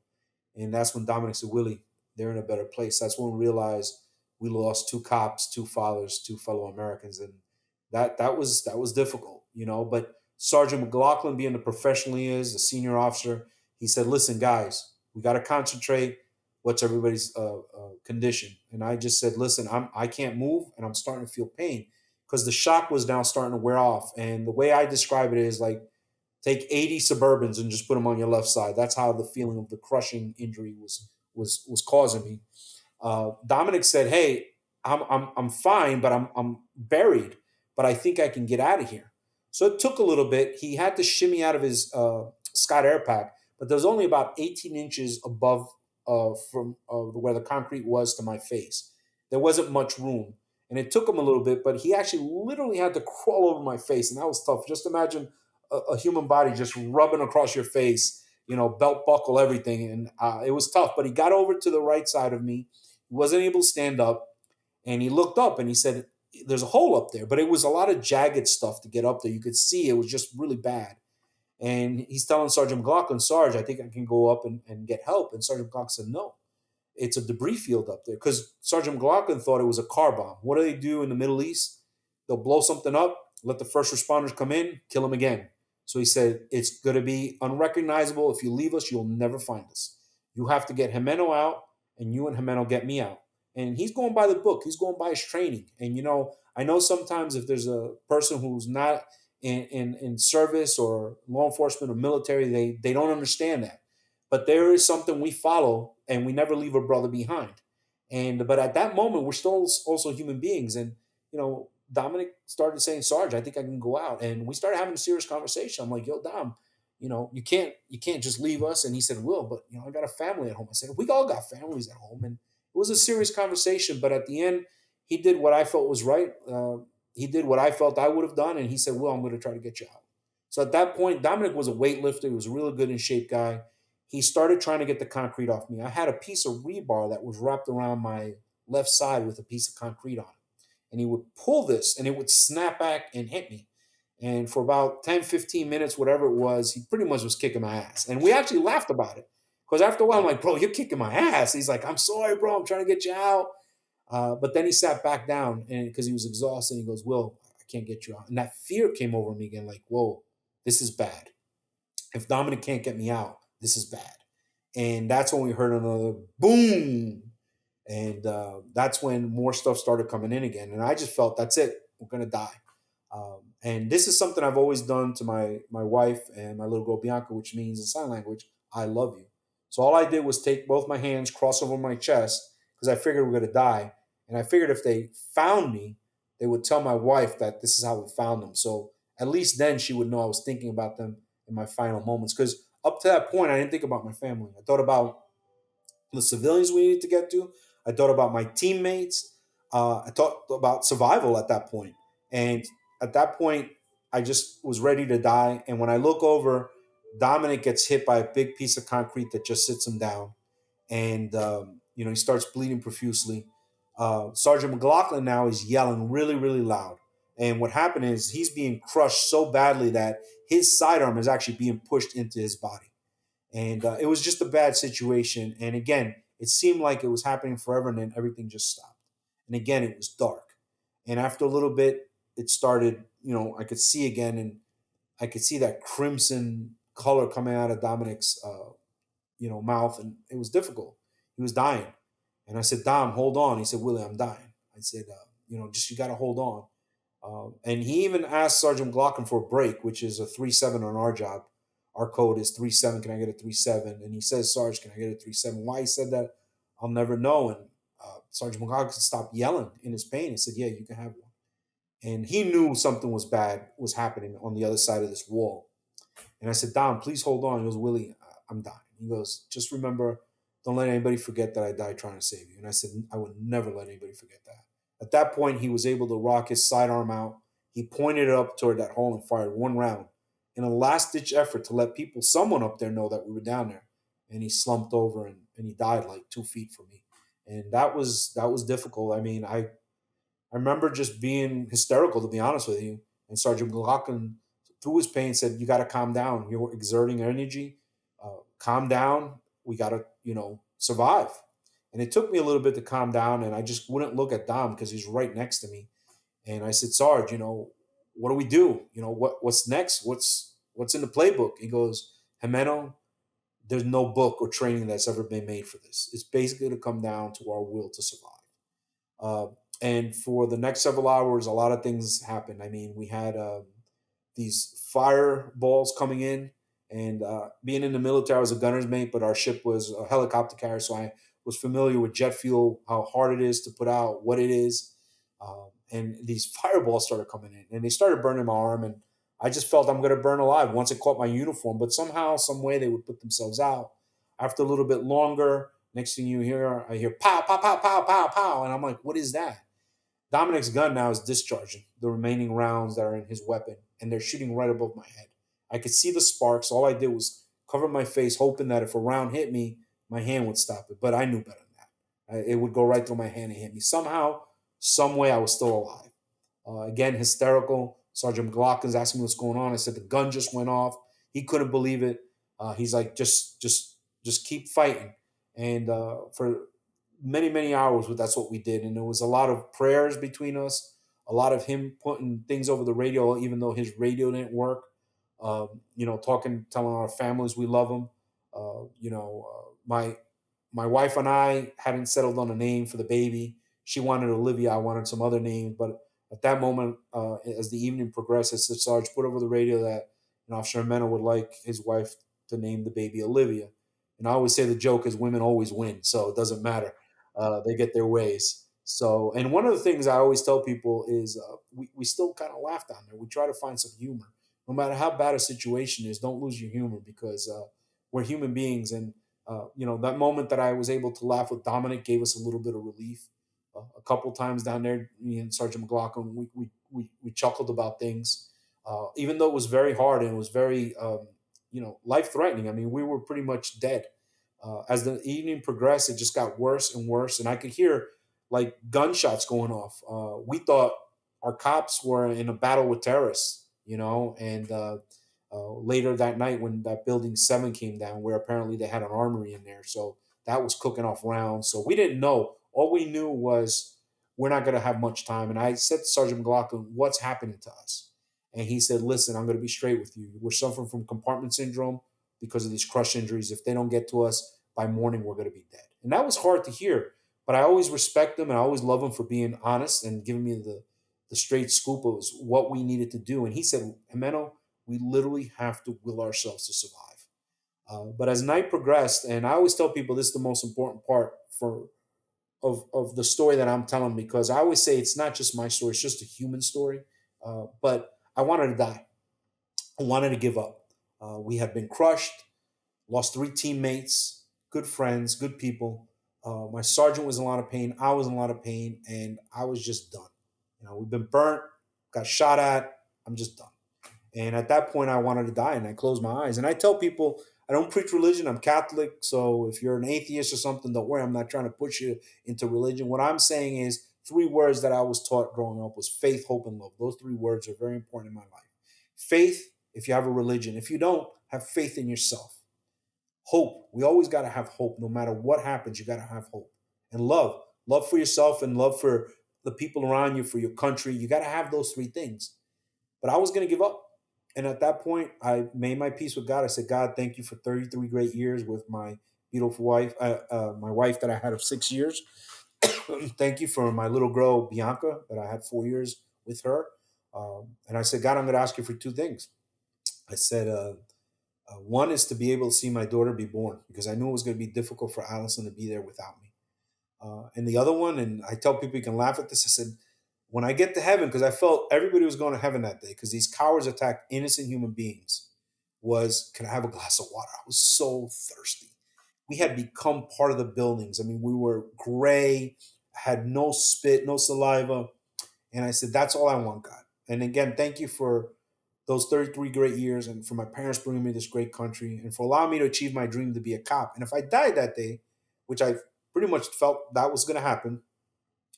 And that's when Dominic said, Willie, they're in a better place. That's when we realized we lost two cops, two fathers, two fellow Americans. And that was difficult, But Sergeant McLaughlin, being the professional he is, the senior officer, he said, listen, guys, we got to concentrate. What's everybody's condition? And I just said, listen, I can't move, and I'm starting to feel pain because the shock was now starting to wear off. And the way I describe it is like take 80 Suburbans and just put them on your left side. That's how the feeling of the crushing injury was causing me. Dominic said, "Hey, I'm fine, but I'm buried, but I think I can get out of here." So it took a little bit. He had to shimmy out of his Scott Air Pack, but there was only about 18 inches above from where the concrete was to my face. There wasn't much room, and it took him a little bit, but he actually literally had to crawl over my face, and that was tough. Just imagine a human body just rubbing across your face, belt buckle, everything, and it was tough. But he got over to the right side of me. He wasn't able to stand up, and he looked up and he said, "There's a hole up there," but it was a lot of jagged stuff to get up there. You could see it was just really bad. And he's telling Sergeant McLaughlin, Sarge, I think I can go up and get help. And Sergeant McLaughlin said, no, it's a debris field up there. Because Sergeant McLaughlin thought it was a car bomb. What do they do in the Middle East? They'll blow something up, let the first responders come in, kill them again. So he said, it's going to be unrecognizable. If you leave us, you'll never find us. You have to get Jimeno out, and you and Jimeno get me out. And he's going by the book. He's going by his training. And, I know sometimes if there's a person who's not in service or law enforcement or military, they don't understand that. But there is something we follow, and we never leave a brother behind. But at that moment, we're still also human beings. And, Dominic started saying, Sarge, I think I can go out. And we started having a serious conversation. I'm like, yo, Dom, you can't just leave us. And he said, Will, but I got a family at home. I said, we all got families at home. And it was a serious conversation. But at the end, he did what I felt was right. He did what I felt I would have done. And he said, Well, I'm going to try to get you out. So at that point, Dominic was a weightlifter. He was a really good in shape guy. He started trying to get the concrete off me. I had a piece of rebar that was wrapped around my left side with a piece of concrete on it. And he would pull this and it would snap back and hit me. And for about 10, 15 minutes, whatever it was, he pretty much was kicking my ass. And we actually laughed about it. Because after a while, I'm like, bro, you're kicking my ass. He's like, I'm sorry, bro. I'm trying to get you out. But then he sat back down and because he was exhausted, he goes, Will, I can't get you out. And that fear came over me again, like, whoa, this is bad. If Dominic can't get me out, this is bad. And that's when we heard another boom. And that's when more stuff started coming in again. And I just felt that's it. We're gonna die. And this is something I've always done to my wife and my little girl Bianca, which means in sign language, I love you. So all I did was take both my hands, cross over my chest, because I figured we're gonna die. And I figured if they found me, they would tell my wife that this is how we found them. So at least then she would know I was thinking about them in my final moments. Because up to that point, I didn't think about my family. I thought about the civilians we needed to get to. I thought about my teammates. I thought about survival at that point. And at that point, I just was ready to die. And when I look over, Dominic gets hit by a big piece of concrete that just sits him down. And, he starts bleeding profusely. Sergeant McLoughlin now is yelling really, really loud. And what happened is he's being crushed so badly that his sidearm is actually being pushed into his body. And it was just a bad situation. And again, it seemed like it was happening forever, and then everything just stopped. And again, it was dark. And after a little bit, it started. I could see again, and I could see that crimson color coming out of Dominic's, mouth, and it was difficult. He was dying, and I said, "Dom, hold on." He said, "Willie, I'm dying." I said, "Just you got to hold on." And he even asked Sergeant McLaughlin for a break, which is a 3-7 on our job. Our code is 3-7. Can I get a 3-7? And he says, Sarge, can I get a 3-7? Why he said that, I'll never know. And Sergeant McLaughlin stopped yelling in his pain. He said, yeah, you can have one. And he knew something was bad was happening on the other side of this wall. And I said, Dom, please hold on. He goes, Willie, I'm dying. He goes, just remember, don't let anybody forget that I died trying to save you. And I said, I would never let anybody forget that. At that point, he was able to rock his sidearm out. He pointed it up toward that hole and fired one round in a last ditch effort to let someone up there know that we were down there. And he slumped over and he died like 2 feet from me. And that was difficult. I mean, I remember just being hysterical, to be honest with you. And Sergeant McLaughlin, through his pain, said, "You got to calm down. You're exerting energy. Calm down. We got to, survive." And it took me a little bit to calm down, and I just wouldn't look at Dom because he's right next to me. And I said, "Sarge, what do we do? What's next? What's in the playbook?" He goes, "Jimeno, there's no book or training that's ever been made for this. It's basically to come down to our will to survive." Uh, and for the next several hours, a lot of things happened. I mean, we had these fireballs coming in, and being in the military, I was a gunner's mate, but our ship was a helicopter carrier, so I was familiar with jet fuel, how hard it is to put out, what it is. And these fireballs started coming in, and they started burning my arm, and I just felt I'm going to burn alive once it caught my uniform. But somehow, some way, they would put themselves out. After a little bit longer, next thing I hear pow, pow, pow, pow, pow, pow, and I'm like, what is that? Dominic's gun now is discharging the remaining rounds that are in his weapon, and they're shooting right above my head. I could see the sparks. All I did was cover my face, hoping that if a round hit me, my hand would stop it. But I knew better than that. It would go right through my hand and hit me. Somehow, some way, I was still alive. Again, hysterical. Sergeant McLaughlin's asking me what's going on. I said the gun just went off. He couldn't believe it. He's like, just keep fighting. And for many, many hours, that's what we did. And there was a lot of prayers between us, a lot of him putting things over the radio, even though his radio didn't work. Talking, telling our families we love them. My wife and I hadn't settled on a name for the baby. She wanted Olivia. I wanted some other names. But at that moment, as the evening progressed, I said, Sarge, put over the radio that Officer Jimeno would like his wife to name the baby Olivia. And I always say the joke is women always win, so it doesn't matter. They get their ways. So, and one of the things I always tell people is we still kind of laugh down there. We try to find some humor. No matter how bad a situation is, don't lose your humor because we're human beings. And, that moment that I was able to laugh with Dominic gave us a little bit of relief. A couple times down there, me and Sergeant McLaughlin, we chuckled about things, even though it was very hard and it was very, life threatening. I mean, we were pretty much dead. As the evening progressed, it just got worse and worse, and I could hear like gunshots going off. We thought our cops were in a battle with terrorists. And later that night when that building 7 came down, where apparently they had an armory in there, so that was cooking off rounds. So we didn't know. All we knew was we're not going to have much time. And I said to Sergeant McLoughlin, "What's happening to us?" And he said, "Listen, I'm going to be straight with you. We're suffering from compartment syndrome because of these crush injuries. If they don't get to us by morning, we're going to be dead." And that was hard to hear, but I always respect him and I always love him for being honest and giving me the straight scoop of what we needed to do. And he said, "Jimeno, we literally have to will ourselves to survive." But as night progressed, and I always tell people this is the most important part of the story that I'm telling, because I always say it's not just my story, it's just a human story. But I wanted to die. I wanted to give up. We had been crushed, lost 3 teammates, good friends, good people. My sergeant was in a lot of pain. I was in a lot of pain, and I was just done. We've been burnt, got shot at. I'm just done. And at that point, I wanted to die, and I closed my eyes. And I tell people, I don't preach religion. I'm Catholic, so if you're an atheist or something, don't worry. I'm not trying to push you into religion. What I'm saying is 3 words that I was taught growing up was faith, hope, and love. Those 3 words are very important in my life. Faith, if you have a religion. If you don't, have faith in yourself. Hope. We always got to have hope. No matter what happens, you got to have hope. And love. Love for yourself and love for the people around you, for your country. You got to have those 3 things. But I was going to give up. And at that point, I made my peace with God. I said, "God, thank you for 33 great years with my beautiful wife, my wife that I had of 6 years. Thank you for my little girl, Bianca, that I had 4 years with her." And I said, "God, I'm going to ask you for 2 things." I said, one is to be able to see my daughter be born, because I knew it was going to be difficult for Allison to be there without me. And the other one, and I tell people you can laugh at this, I said, when I get to heaven, because I felt everybody was going to heaven that day, because these cowards attacked innocent human beings, was, can I have a glass of water? I was so thirsty. We had become part of the buildings. I mean, we were gray, had no spit, no saliva. And I said, that's all I want, God. And again, thank you for those 33 great years and for my parents bringing me this great country and for allowing me to achieve my dream to be a cop. And if I died that day, which I pretty much felt that was going to happen,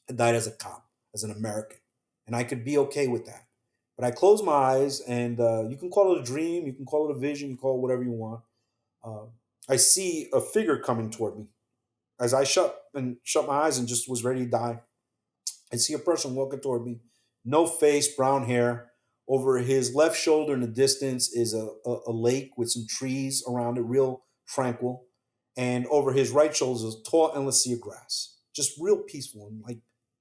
I died as a cop, as an American. And I could be okay with that. But I closed my eyes, and you can call it a dream, you can call it a vision, you call it whatever you want. Uh, I see a figure coming toward me. As I shut my eyes and just was ready to die, I see a person walking toward me, no face, brown hair. Over his left shoulder in the distance is a lake with some trees around it, real tranquil. And over his right shoulder is a tall endless sea of grass, just real peaceful. And like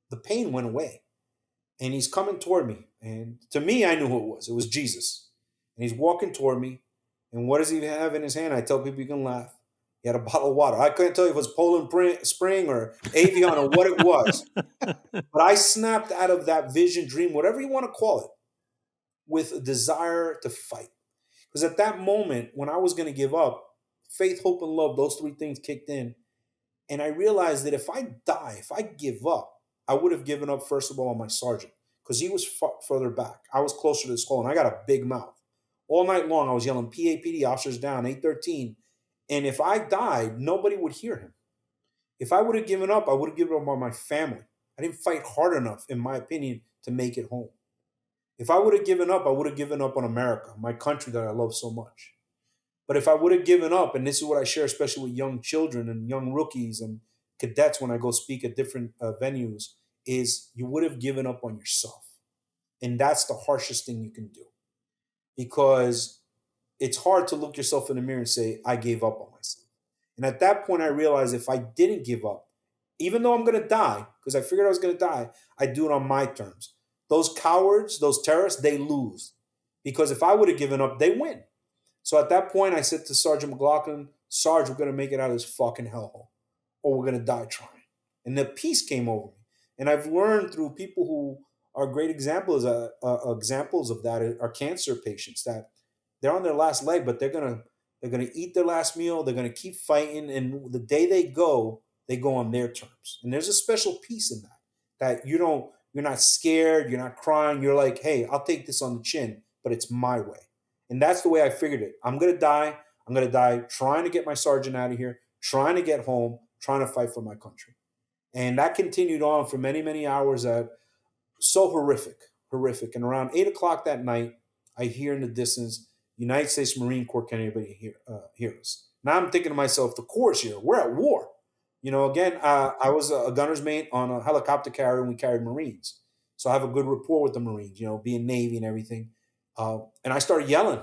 the pain went away. And he's coming toward me. And to me, I knew who it was. It was Jesus. And he's walking toward me. And what does he have in his hand? I tell people you can laugh. He had a bottle of water. I couldn't tell you if it was Poland Spring or Avion or what it was. But I snapped out of that vision, dream, whatever you want to call it, with a desire to fight. Because at that moment, when I was going to give up, faith, hope, and love, those 3 things kicked in. And I realized that if I die, if I give up, I would have given up, first of all, on my sergeant, because he was further back. I was closer to the skull, and I got a big mouth. All night long, I was yelling, "PAPD, officers down, 813." And if I died, nobody would hear him. If I would have given up, I would have given up on my family. I didn't fight hard enough, in my opinion, to make it home. If I would have given up, I would have given up on America, my country that I love so much. But if I would have given up, and this is what I share, especially with young children and young rookies and cadets when I go speak at different venues, is you would have given up on yourself. And that's the harshest thing you can do, because it's hard to look yourself in the mirror and say, I gave up on myself. And at that point, I realized if I didn't give up, even though I'm going to die, because I figured I was going to die, I do it on my terms. Those cowards, those terrorists, they lose. Because if I would have given up, they win. So at that point, I said to Sergeant McLoughlin, "Sarge, we're going to make it out of this fucking hellhole, or we're going to die trying." And the peace came over me. And I've learned through people who are great examples of that are cancer patients, that they're on their last leg, but they're gonna eat their last meal. They're gonna keep fighting, and the day they go on their terms. And there's a special peace in that. That you're not scared, you're not crying. You're like, hey, I'll take this on the chin, but it's my way. And that's the way I figured it. I'm gonna die. I'm gonna die trying to get my sergeant out of here, trying to get home, trying to fight for my country. And that continued on for many, many hours. That so horrific, horrific. And around 8 o'clock that night, I hear in the distance, United States Marine Corps, can anybody hear us? Now I'm thinking to myself, the Corps here, we're at war. Again, I was a gunner's mate on a helicopter carrier and we carried Marines. So I have a good rapport with the Marines, being Navy and everything. And I started yelling,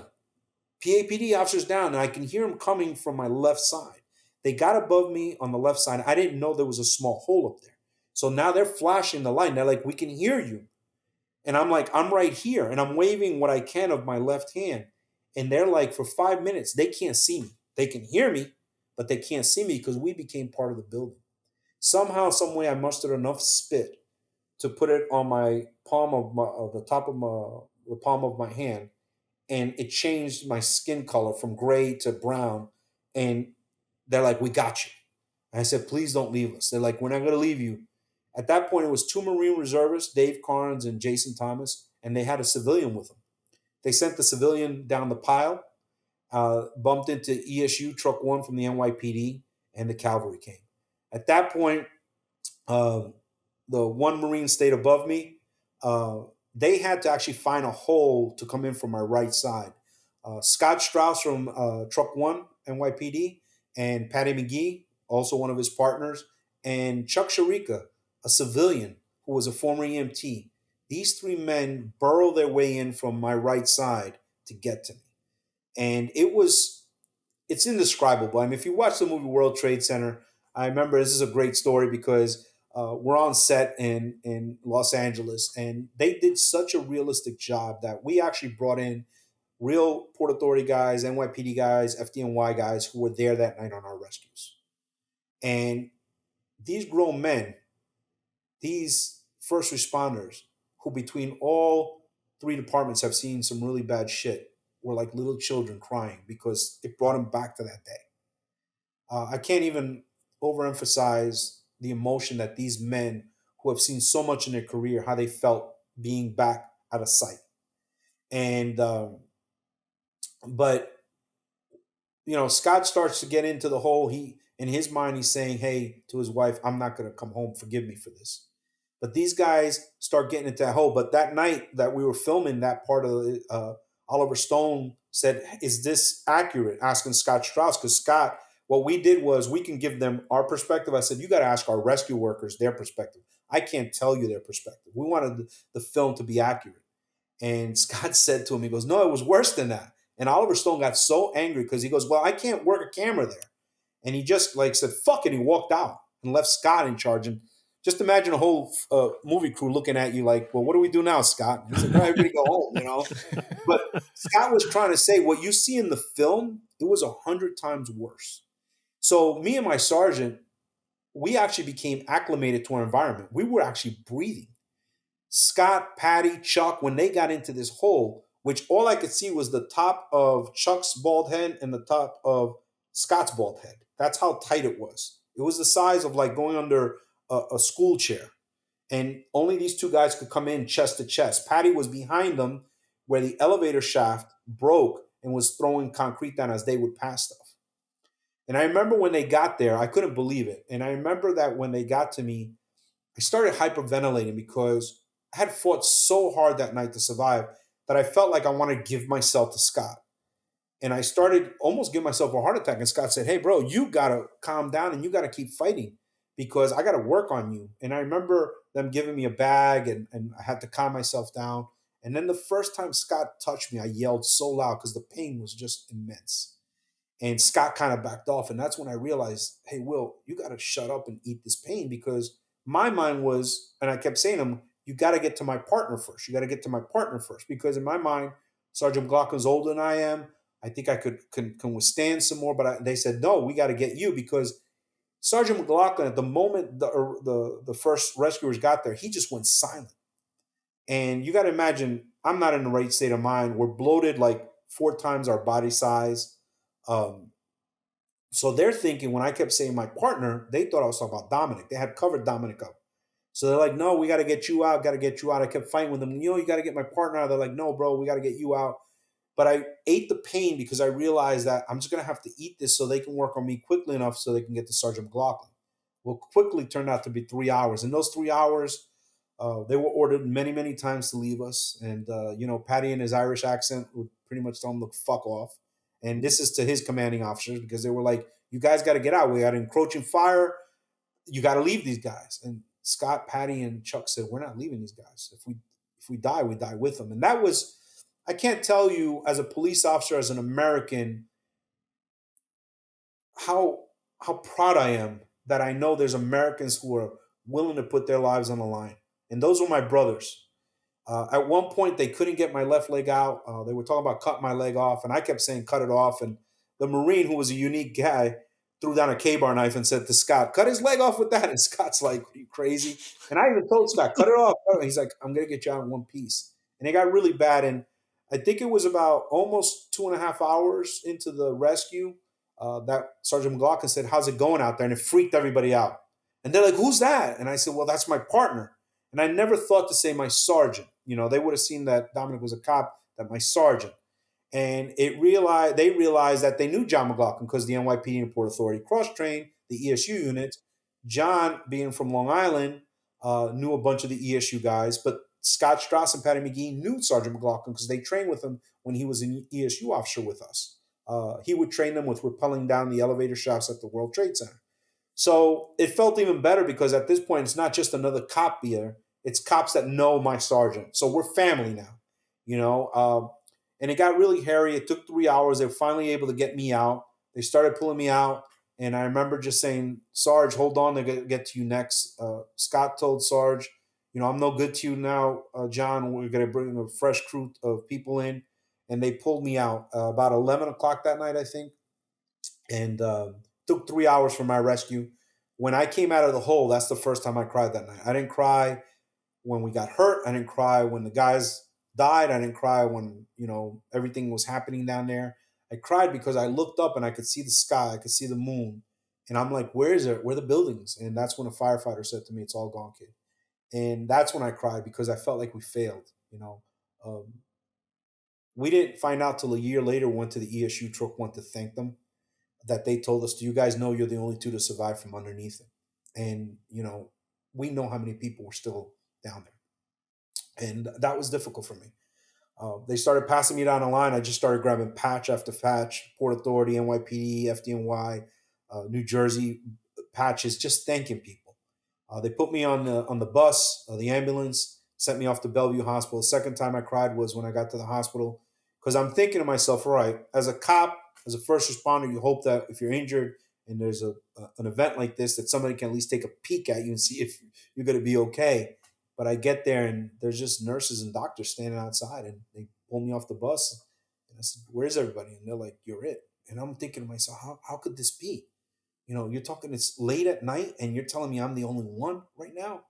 PAPD officers down, and I can hear them coming from my left side. They got above me on the left side. I didn't know there was a small hole up there. So now they're flashing the light. They're like, we can hear you. And I'm like, I'm right here. And I'm waving what I can of my left hand. And they're like, for 5 minutes, they can't see me. They can hear me, but they can't see me because we became part of the building. Somehow, some way, I mustered enough spit to put it on my palm of the top of the palm of my hand, and it changed my skin color from gray to brown. And they're like, "We got you." And I said, "Please don't leave us." They're like, "We're not going to leave you." At that point, it was two Marine reservists, Dave Carnes and Jason Thomas, and they had a civilian with them. They sent the civilian down the pile, bumped into ESU Truck One from the NYPD, and the cavalry came. At that point, uh, the one Marine stayed above me. Uh, they had to actually find a hole to come in from my right side. Scott Strauss from Truck One NYPD and Patty McGee, also one of his partners, and Chuck Sharika, a civilian who was a former EMT. These three men burrowed their way in from my right side to get to me, and it's indescribable. I mean, if you watch the movie World Trade Center, I remember this is a great story because we're on set in Los Angeles, and they did such a realistic job that we actually brought in real Port Authority guys, NYPD guys, FDNY guys who were there that night on our rescues. And these grown men, these first responders, who between all three departments have seen some really bad shit, were like little children crying because it brought them back to that day. I can't even overemphasize the emotion that these men who have seen so much in their career, how they felt being back out of sight. And but Scott starts to get into the whole. He in his mind, he's saying, "Hey," to his wife, "I'm not going to come home. Forgive me for this." But these guys start getting into that hole. But that night that we were filming that part of Oliver Stone said, "Is this accurate?" Asking Scott Strauss, because Scott, what we did was we can give them our perspective. I said, "You got to ask our rescue workers their perspective. I can't tell you their perspective. We wanted the film to be accurate." And Scott said to him, he goes, "No, it was worse than that." And Oliver Stone got so angry because he goes, "Well, I can't work a camera there." And he just like said, "Fuck it." He walked out and left Scott in charge. And just imagine a whole movie crew looking at you like, "Well, what do we do now, Scott?" And he said, "No, everybody go home." But Scott was trying to say what you see in the film, it was 100 times worse. So me and my sergeant, we actually became acclimated to our environment. We were actually breathing. Scott, Patty, Chuck, when they got into this hole, which all I could see was the top of Chuck's bald head and the top of Scott's bald head. That's how tight it was. It was the size of like going under a school chair. And only these two guys could come in chest to chest. Patty was behind them where the elevator shaft broke and was throwing concrete down as they would pass stuff. And I remember when they got there, I couldn't believe it. And I remember that when they got to me, I started hyperventilating because I had fought so hard that night to survive that I felt like I wanted to give myself to Scott. And I started almost giving myself a heart attack. And Scott said, "Hey, bro, you got to calm down and you got to keep fighting because I got to work on you." And I remember them giving me a bag and I had to calm myself down. And then the first time Scott touched me, I yelled so loud because the pain was just immense. And Scott kind of backed off. And that's when I realized, "Hey, Will, you got to shut up and eat this pain," because my mind was, and I kept saying to him, "You got to get to my partner first. You got to get to my partner first." Because in my mind, Sergeant McLaughlin's older than I am. I think I can withstand some more. But they said, "No, we got to get you," because Sergeant McLoughlin, at the moment the first rescuers got there, he just went silent. And you got to imagine, I'm not in the right state of mind. We're bloated like 4 times our body size. Um, so they're thinking when I kept saying my partner, they thought I was talking about Dominic. They had covered Dominic up. So they're like, "No, we got to get you out. Got to get you out." I kept fighting with them. You got to get my partner out. They're like, "No, bro, we got to get you out." But I ate the pain because I realized that I'm just going to have to eat this so they can work on me quickly enough so they can get to Sergeant McLaughlin. Well, quickly turned out to be 3 hours. In those 3 hours, They were ordered many, many times to leave us. And, Patty in his Irish accent would pretty much tell them to fuck off. And this is to his commanding officers because they were like, you guys got to get out. We got encroaching fire. You got to leave these guys. And Scott, Patty, and Chuck said, we're not leaving these guys. If we die, we die with them. And that was, I can't tell you as a police officer, as an American, how how proud I am that I know there's Americans who are willing to put their lives on the line. And those were my brothers. At one point, they couldn't get my left leg out. They were talking about cutting my leg off, and I kept saying, cut it off. And the Marine, who was a unique guy, threw down a K-bar knife and said to Scott, cut his leg off with that. And Scott's like, are you crazy? And I even told Scott, cut it off. He's like, I'm going to get you out in one piece. And it got really bad. And I think it was about almost 2.5 hours into the rescue that Sergeant McLoughlin said, how's it going out there? And it freaked everybody out. And they're like, who's that? And I said, well, that's my partner. And I never thought to say my sergeant. They would have seen that Dominic was a cop, that my sergeant. And they realized that they knew John McLoughlin because the NYPD and Port Authority cross-trained the ESU unit. John, being from Long Island, knew a bunch of the ESU guys, but Scott Strauss and Patty McGee knew Sergeant McLoughlin because they trained with him when he was an ESU officer with us. He would train them with rappelling down the elevator shafts at the World Trade Center. So it felt even better because at this point, it's not just another cop here. It's cops that know my sergeant. So we're family now, you know. And it got really hairy. It took 3 hours. They were finally able to get me out. They started pulling me out. And I remember just saying, Sarge, hold on, they're going to get to you next. Scott told Sarge, I'm no good to you now, John. We're going to bring a fresh crew of people in. And they pulled me out about 11 o'clock that night, I think. And took 3 hours for my rescue. When I came out of the hole, that's the first time I cried that night. I didn't cry when we got hurt. I didn't cry when the guys died. I didn't cry when, everything was happening down there. I cried because I looked up and I could see the sky. I could see the moon. And I'm like, where is it? Where are the buildings? And that's when a firefighter said to me, it's all gone, kid. And that's when I cried because I felt like we failed. Um, we didn't find out till a year later, went to the ESU truck, went to thank them, that they told us, do you guys know you're the only two to survive from underneath it? And, we know how many people were still down there. And that was difficult for me. They started passing me down the line. I just started grabbing patch after patch, Port Authority, NYPD, FDNY, New Jersey patches, just thanking people. They put me on the bus, the ambulance, sent me off to Bellevue Hospital. The second time I cried was when I got to the hospital because I'm thinking to myself, all right, as a cop, as a first responder, you hope that if you're injured and there's an event like this, that somebody can at least take a peek at you and see if you're going to be okay. But I get there and there's just nurses and doctors standing outside and they pull me off the bus. And I said, where's everybody? And they're like, you're it. And I'm thinking to myself, how could this be? You're talking, it's late at night and you're telling me I'm the only one right now.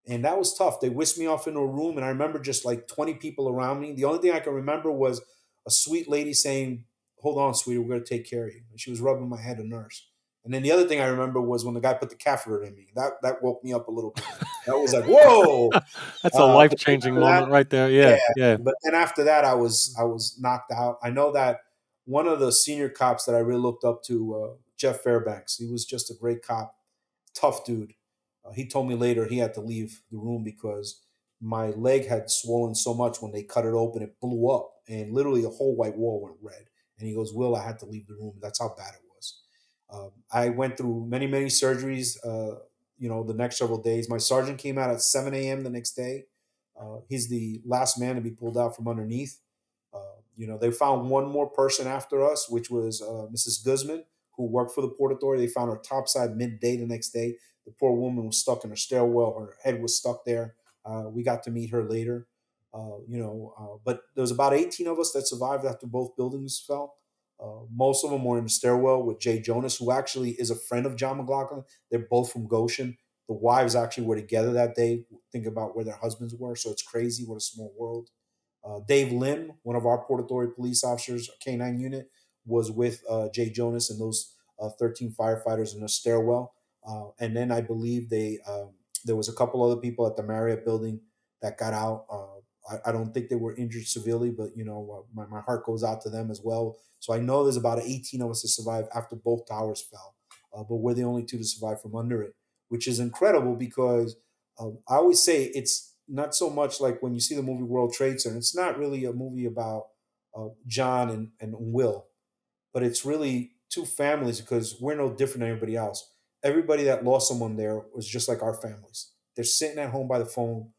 And that was tough. They whisked me off into a room and I remember just like 20 people around me. The only thing I can remember was a sweet lady saying, hold on, sweetie, we're going to take care of you. And she was rubbing my head, a nurse. And then the other thing I remember was when the guy put the catheter in me. That woke me up a little bit. That was like, whoa. That's a But then life-changing after that, moment right there. yeah. Yeah, yeah. But then after that, I was knocked out. I know that one of the senior cops that I really looked up to, Jeff Fairbanks. He was just a great cop, tough dude. He told me later he had to leave the room because my leg had swollen so much when they cut it open, it blew up, and literally the whole white wall went red. And he goes, "Will, I had to leave the room. That's how bad it was." I went through many, many surgeries. The next several days, my sergeant came out at 7 a.m. the next day. He's the last man to be pulled out from underneath. They found one more person after us, which was Mrs. Guzman, who worked for the Port Authority. They found her topside midday the next day. The poor woman was stuck in her stairwell. Her head was stuck there. We got to meet her later. But there was about 18 of us that survived after both buildings fell. Most of them were in the stairwell with Jay Jonas, who actually is a friend of John McLoughlin. They're both from Goshen. The wives actually were together that day. Think about where their husbands were. So it's crazy. What a small world. Dave Lim, one of our Port Authority police officers, K9 unit, was with Jay Jonas and those 13 firefighters in a stairwell. And then I believe there was a couple other people at the Marriott building that got out. I don't think they were injured severely, but my heart goes out to them as well. So I know there's about 18 of us that survived after both towers fell, but we're the only two to survive from under it, which is incredible because I always say it's not so much like when you see the movie World Trade Center. It's not really a movie about John and Will, but it's really two families because we're no different than everybody else. Everybody that lost someone there was just like our families. They're sitting at home by the phone,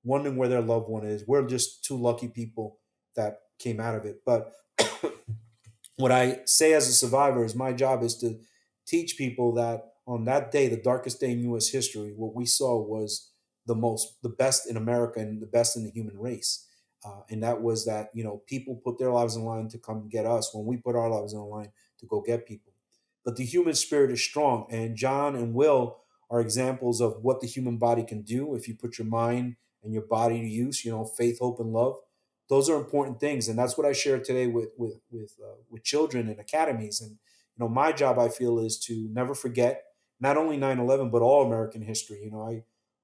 wondering where their loved one is. We're just two lucky people that came out of it. But what I say as a survivor is my job is to teach people that on that day, the darkest day in U.S. history, what we saw was the best in America and the best in the human race. And that was that, people put their lives in line to come get us when we put our lives on the line to go get people. But the human spirit is strong. And John and Will are examples of what the human body can do if you put your mind and your body to use, faith, hope, and love. Those are important things, and that's what I share today with children in academies. And my job, I feel, is to never forget not only 9/11 but all American history.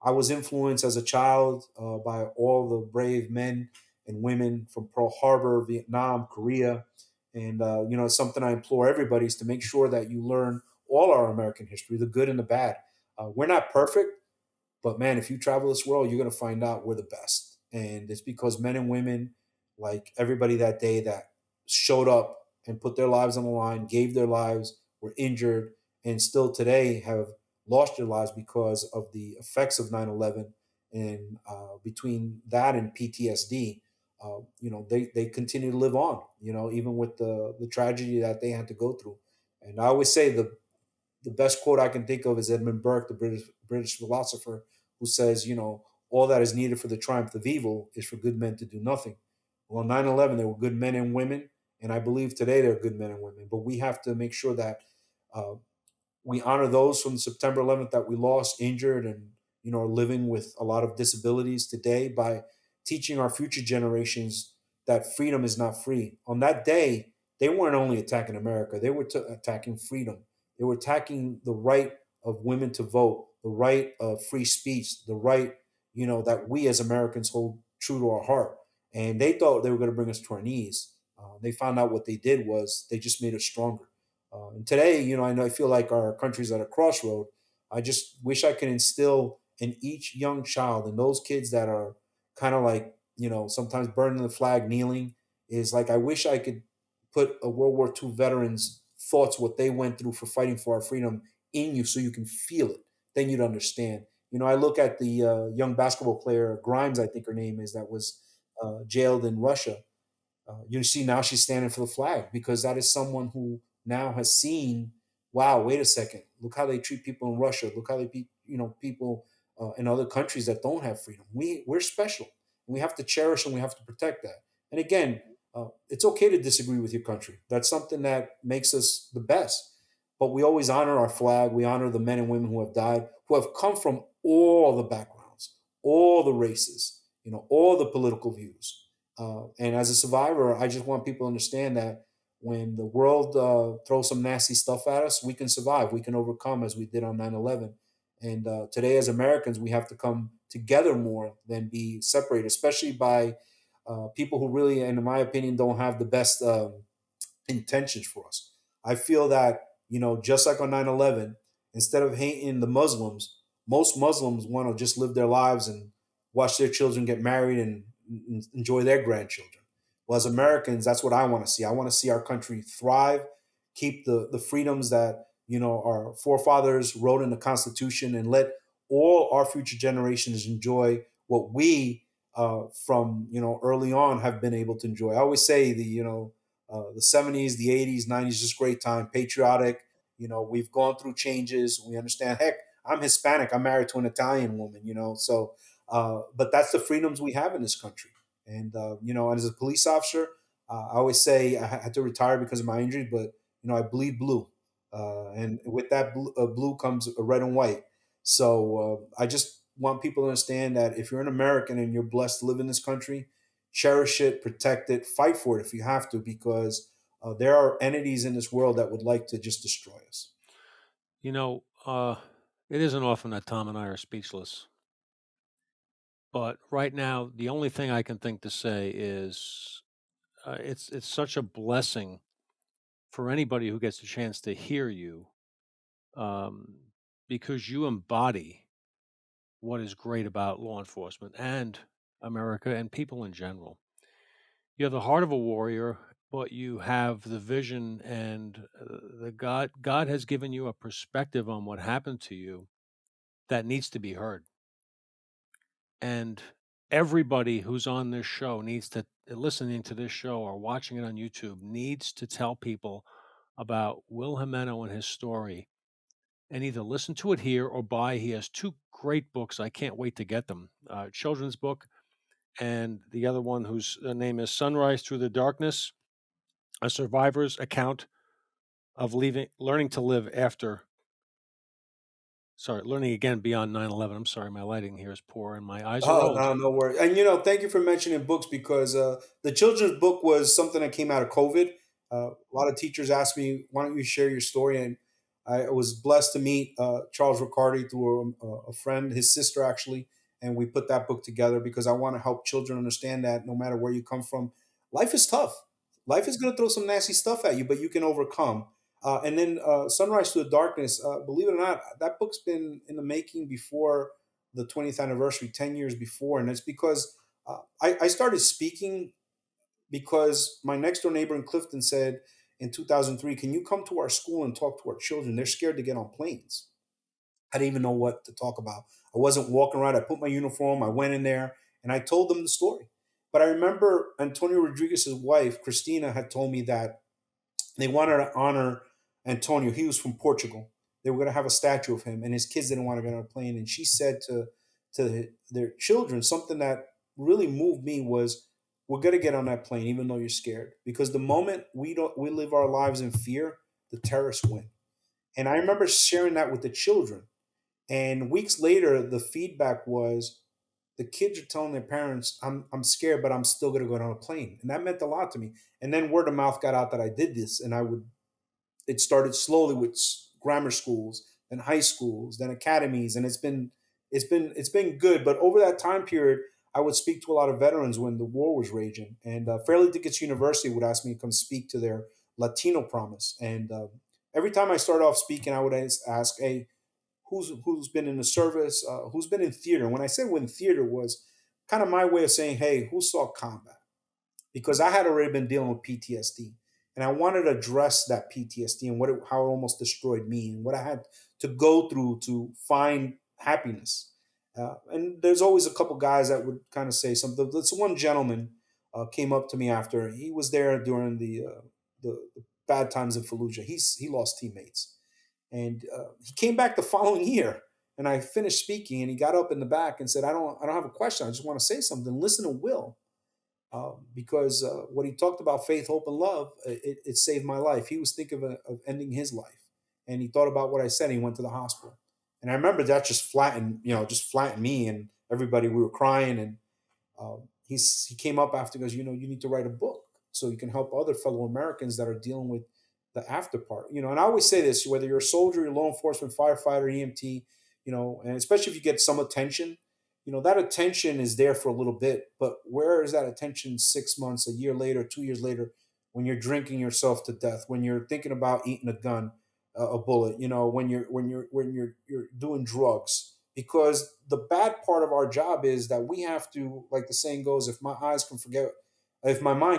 I was influenced as a child by all the brave men and women from Pearl Harbor, Vietnam, Korea, and it's something I implore everybody is to make sure that you learn all our American history, the good and the bad. We're not perfect, but man, if you travel this world, you're going to find out we're the best. And it's because men and women, like everybody that day, that showed up and put their lives on the line, gave their lives, were injured, and still today have lost their lives because of the effects of 9/11. And between that and PTSD, they continue to live on, even with the tragedy that they had to go through. And I always say the best quote I can think of is Edmund Burke, the British philosopher, who says, all that is needed for the triumph of evil is for good men to do nothing. Well, on 9/11, there were good men and women, and I believe today there are good men and women. But we have to make sure that uh, we honor those from September 11th that we lost, injured, and are living with a lot of disabilities today by teaching our future generations that freedom is not free. On that day, they weren't only attacking America; they were attacking freedom. They were attacking the right of women to vote, the right of free speech, the right that we as Americans hold true to our heart. And they thought they were going to bring us to our knees. They found out what they did was they just made us stronger. And today, I feel like our country's at a crossroad. I just wish I could instill in each young child and those kids that are kind of like, sometimes burning the flag, kneeling, is like I wish I could put a World War II veterans' thoughts, what they went through for fighting for our freedom, in you so you can feel it. Then you'd understand. I look at the young basketball player, Grimes, I think her name is, that was jailed in Russia. You see now she's standing for the flag because that is someone who now has seen, wow, wait a second, look how they treat people in Russia, look how they people in other countries that don't have freedom. We're special. We have to cherish and we have to protect that. And again, it's okay to disagree with your country. That's something that makes us the best. But we always honor our flag. We honor the men and women who have died, who have come from all the backgrounds, all the races, all the political views. And as a survivor, I just want people to understand that when the world throws some nasty stuff at us, we can survive. We can overcome as we did on 9/11. And today, as Americans, we have to come together more than be separated, especially by people who really, in my opinion, don't have the best intentions for us. I feel that, just like on 9/11, instead of hating the Muslims, most Muslims want to just live their lives and watch their children get married and enjoy their grandchildren. Well, as Americans, that's what I want to see. I want to see our country thrive, keep the freedoms that, our forefathers wrote in the Constitution, and let all our future generations enjoy what we, from, early on, have been able to enjoy. I always say the 70s, the 80s, 90s, just great time, patriotic. We've gone through changes. We understand. Heck, I'm Hispanic. I'm married to an Italian woman. So, but that's the freedoms we have in this country. And and as a police officer, I always say I had to retire because of my injury, but I bleed blue, and with that blue comes a red and white. So I just want people to understand that if you're an American and you're blessed to live in this country, cherish it, protect it, fight for it if you have to, because there are entities in this world that would like to just destroy us. You know, it isn't often that Tom and I are speechless, but right now, the only thing I can think to say is it's such a blessing for anybody who gets a chance to hear you, because you embody what is great about law enforcement and America and people in general. You have the heart of a warrior, but you have the vision and the God has given you a perspective on what happened to you that needs to be heard. And everybody who's on this show needs to listening to this show or watching it on YouTube needs to tell people about Will Jimeno and his story and either listen to it here or buy. He has two great books. I can't wait to get them. Children's book and the other one whose name is Sunrise Through the Darkness, a survivor's account of learning to live after, learning again beyond 9/11. I'm sorry, my lighting here is poor and my eyes are Oh, old. no, no worries. And thank you for mentioning books because the children's book was something that came out of COVID. A lot of teachers asked me, "Why don't you share your story?" And I was blessed to meet Charles Riccardi through a friend, his sister actually, and we put that book together because I want to help children understand that no matter where you come from, life is tough. Life is going to throw some nasty stuff at you, but you can overcome. And then Sunrise to the Darkness. Believe it or not, that book's been in the making before the 20th anniversary 10 years before, and it's because I started speaking because my next door neighbor in Clifton said in 2003, can you come to our school and talk to our children? They're scared to get on planes. I didn't even know what to talk about. I wasn't walking around. I put my uniform, I went in there, and I told them the story. But I remember Antonio Rodriguez's wife Christina had told me that they wanted to honor Antonio. He was from Portugal. They were going to have a statue of him, and his kids didn't want to get on a plane. And she said to their children something that really moved me was, "We're going to get on that plane, even though you're scared, because the moment we live our lives in fear, the terrorists win." And I remember sharing that with the children. And weeks later, the feedback was the kids are telling their parents, I'm scared, but I'm still going to go on a plane. And that meant a lot to me. And then word of mouth got out that I did this, and it started slowly with grammar schools, then high schools, then academies, and it's been good. But over that time period, I would speak to a lot of veterans when the war was raging, and Fairleigh Dickinson University would ask me to come speak to their Latino promise. And every time I started off speaking, I would ask, "Hey, who's been in the service? Who's been in theater?" And when I said when theater was kind of my way of saying, "Hey, who saw combat?" Because I had already been dealing with PTSD, and I wanted to address that PTSD and how it almost destroyed me and what I had to go through to find happiness. And there's always a couple guys that would kind of say something. This one gentleman came up to me after he was there during the bad times in Fallujah. He lost teammates, and he came back the following year. And I finished speaking, and he got up in the back and said, "I don't have a question. I just want to say something. Listen to Will." Because what he talked about faith, hope, and love, it saved my life. He was thinking of ending his life, and he thought about what I said. And he went to the hospital, and I remember that just flattened me and everybody. We were crying, and he came up after, goes, you need to write a book so you can help other fellow Americans that are dealing with the after part. And I always say this: whether you're a soldier, you're law enforcement, firefighter, EMT, and especially if you get some attention, that attention is there for a little bit, but where is that attention 6 months, a year later, 2 years later, when you're drinking yourself to death, when you're thinking about eating a gun, a bullet, when you're doing drugs? Because the bad part of our job is that we have to, like the saying goes, if my mind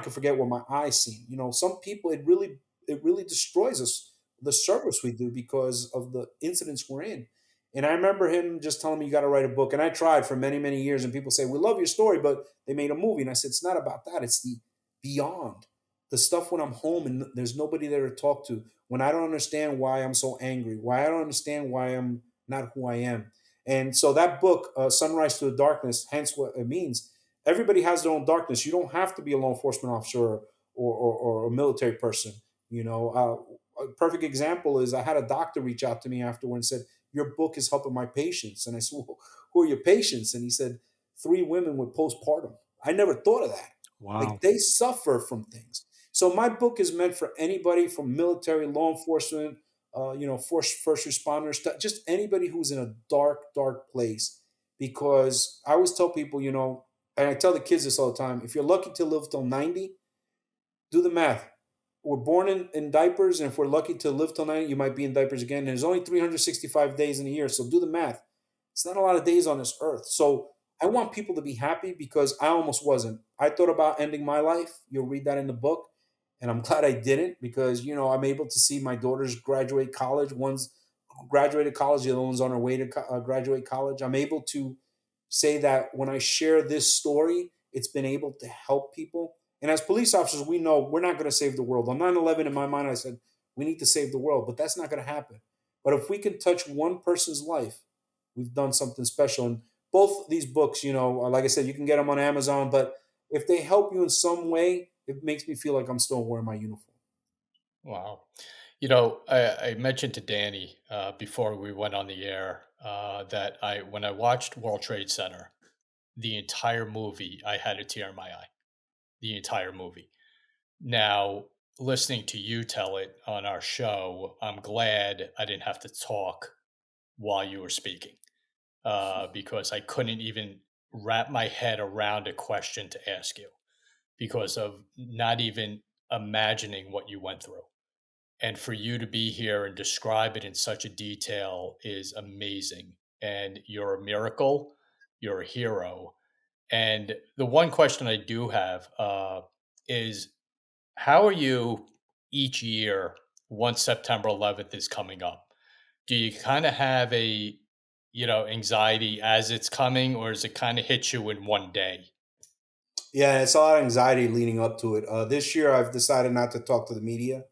can forget what my eyes seen. Some people, it really destroys us, the service we do, because of the incidents we're in. And I remember him just telling me, "You got to write a book." And I tried for many, many years. And people say, "We love your story, but they made a movie." And I said, "It's not about that. It's the beyond, the stuff when I'm home and there's nobody there to talk to. When I don't understand why I'm so angry, why I don't understand why I'm not who I am." And so that book, Sunrise to the Darkness, hence what it means. Everybody has their own darkness. You don't have to be a law enforcement officer or a military person. A perfect example is I had a doctor reach out to me afterward and said, "Your book is helping my patients." And I said, "Well, who are your patients?" And he said, "Three women with postpartum." I never thought of that. Like, Wow. they suffer from things. So my book is meant for anybody from military, law enforcement, first responders, to just anybody who's in a dark, dark place. Because I always tell people, and I tell the kids this all the time: if you're lucky to live till 90, do the math. We're born in diapers, and if we're lucky to live till 90, you might be in diapers again. And there's only 365 days in a year, so do the math. It's not a lot of days on this earth. So I want people to be happy because I almost wasn't. I thought about ending my life. You'll read that in the book. And I'm glad I didn't because, I'm able to see my daughters graduate college. One's graduated college, the other one's on her way to graduate college. I'm able to say that when I share this story, it's been able to help people. And as police officers, we know we're not going to save the world. On 9/11, in my mind, I said, we need to save the world, but that's not going to happen. But if we can touch one person's life, we've done something special. And both these books, like I said, you can get them on Amazon, but if they help you in some way, it makes me feel like I'm still wearing my uniform. Wow. I mentioned to Danny before we went on the air that when I watched World Trade Center, the entire movie, I had a tear in my eye. The entire movie. Now, listening to you tell it on our show, I'm glad I didn't have to talk while you were speaking because I couldn't even wrap my head around a question to ask you because of not even imagining what you went through. And for you to be here and describe it in such a detail is amazing. And you're a miracle. You're a hero. And the one question I do have is how are you each year once September 11th is coming up? Do you kind of have anxiety as it's coming, or does it kind of hit you in one day? Yeah, it's a lot of anxiety leading up to it. This year, I've decided not to talk to the media.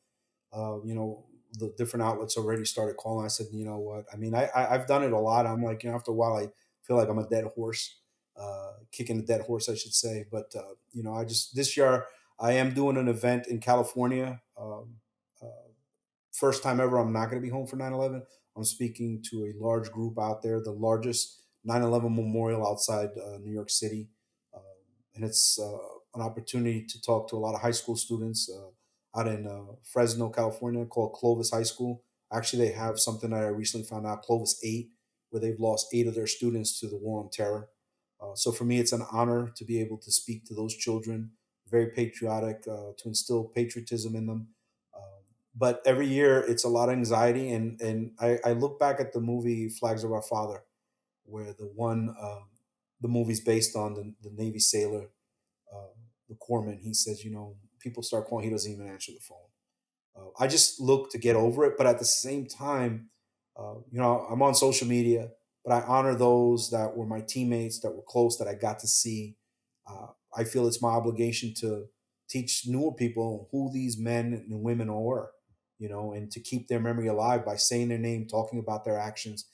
The different outlets already started calling. I said, you know what? I mean, I've done it a lot. I'm like, after a while, I feel like I'm a dead horse, kicking a dead horse, I should say. But I just this year I am doing an event in California. Uh, First time ever, I'm not going to be home for 9/11. I'm speaking to a large group out there, the largest 9/11 memorial outside New York City. Um, and it's an opportunity to talk to a lot of high school students out in Fresno, California, called Clovis High School. Actually, they have something that I recently found out, Clovis 8, where they've lost 8 of their students to the war on terror. So for me, it's an honor to be able to speak to those children, very patriotic, to instill patriotism in them. But every year it's a lot of anxiety, and I look back at the movie Flags of Our Father, where the movie's based on the Navy sailor, uh, the corpsman. He says, people start calling, he doesn't even answer the phone. I just look to get over it, but at the same time, I'm on social media, but I honor those that were my teammates, that were close, that I got to see. I feel it's my obligation to teach newer people who these men and women were, and to keep their memory alive by saying their name, talking about their actions.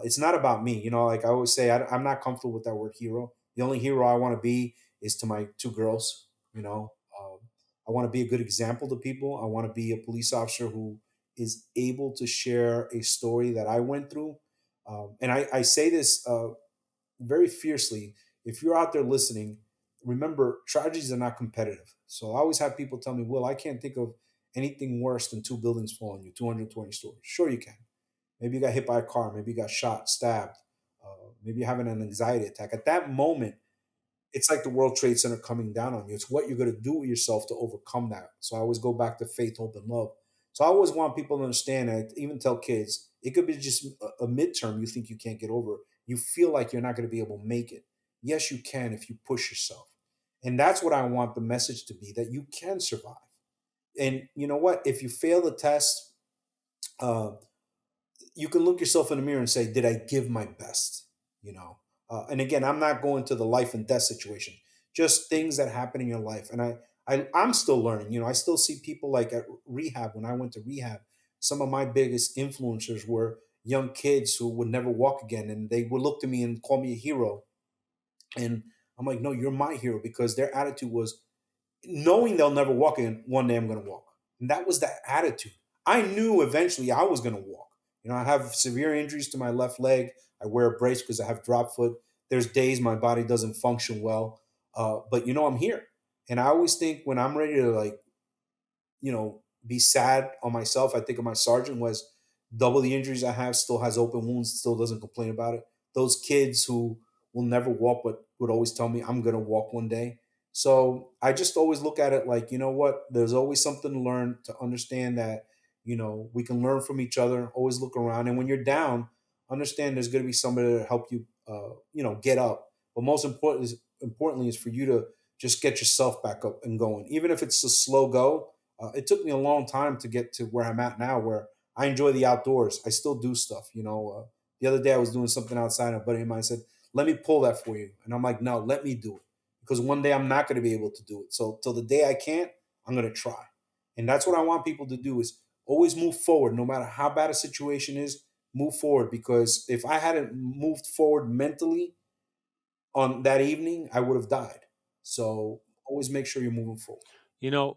It's not about me, like I always say, I'm not comfortable with that word hero. The only hero I want to be is to my two girls, I want to be a good example to people. I want to be a police officer who is able to share a story that I went through. And I say this very fiercely. If you're out there listening, remember, tragedies are not competitive. So I always have people tell me, Will, I can't think of anything worse than two buildings falling you, 220 stories. Sure, you can. Maybe you got hit by a car. Maybe you got shot, stabbed. Maybe you're having an anxiety attack. At that moment, it's like the World Trade Center coming down on you. It's what you're going to do with yourself to overcome that. So I always go back to faith, hope, and love. So I always want people to understand, and I even tell kids, it could be just a midterm you think you can't get over. You feel like you're not going to be able to make it. Yes, you can if you push yourself. And that's what I want the message to be, that you can survive. And you know what? If you fail the test, uh, you can look yourself in the mirror and say, "Did I give my best?" And again, I'm not going to the life and death situation. Just things that happen in your life, and I'm still learning. I still see people like at rehab. When I went to rehab, some of my biggest influencers were young kids who would never walk again, and they would look to me and call me a hero. And I'm like, "No, you're my hero," because their attitude was, knowing they'll never walk again, one day I'm going to walk. And that was that attitude. I knew eventually I was going to walk. I have severe injuries to my left leg. I wear a brace because I have drop foot. There's days my body doesn't function well. But I'm here. And I always think when I'm ready to be sad on myself, I think of my sergeant was double the injuries I have, still has open wounds, still doesn't complain about it. Those kids who will never walk, but would always tell me I'm gonna walk one day. So I just always look at it like, you know what, there's always something to learn, to understand that, we can learn from each other, always look around. And when you're down, understand there's going to be somebody to help you, get up. But most importantly is for you to just get yourself back up and going, even if it's a slow go. It took me a long time to get to where I'm at now, where I enjoy the outdoors. I still do stuff. The other day I was doing something outside, and a buddy of mine said, "Let me pull that for you," and I'm like, "No, let me do it, because one day I'm not going to be able to do it. So till the day I can't, I'm going to try." And that's what I want people to do: is always move forward, no matter how bad a situation is. Move forward, because if I hadn't moved forward mentally on that evening, I would have died. So always make sure you're moving forward. You know,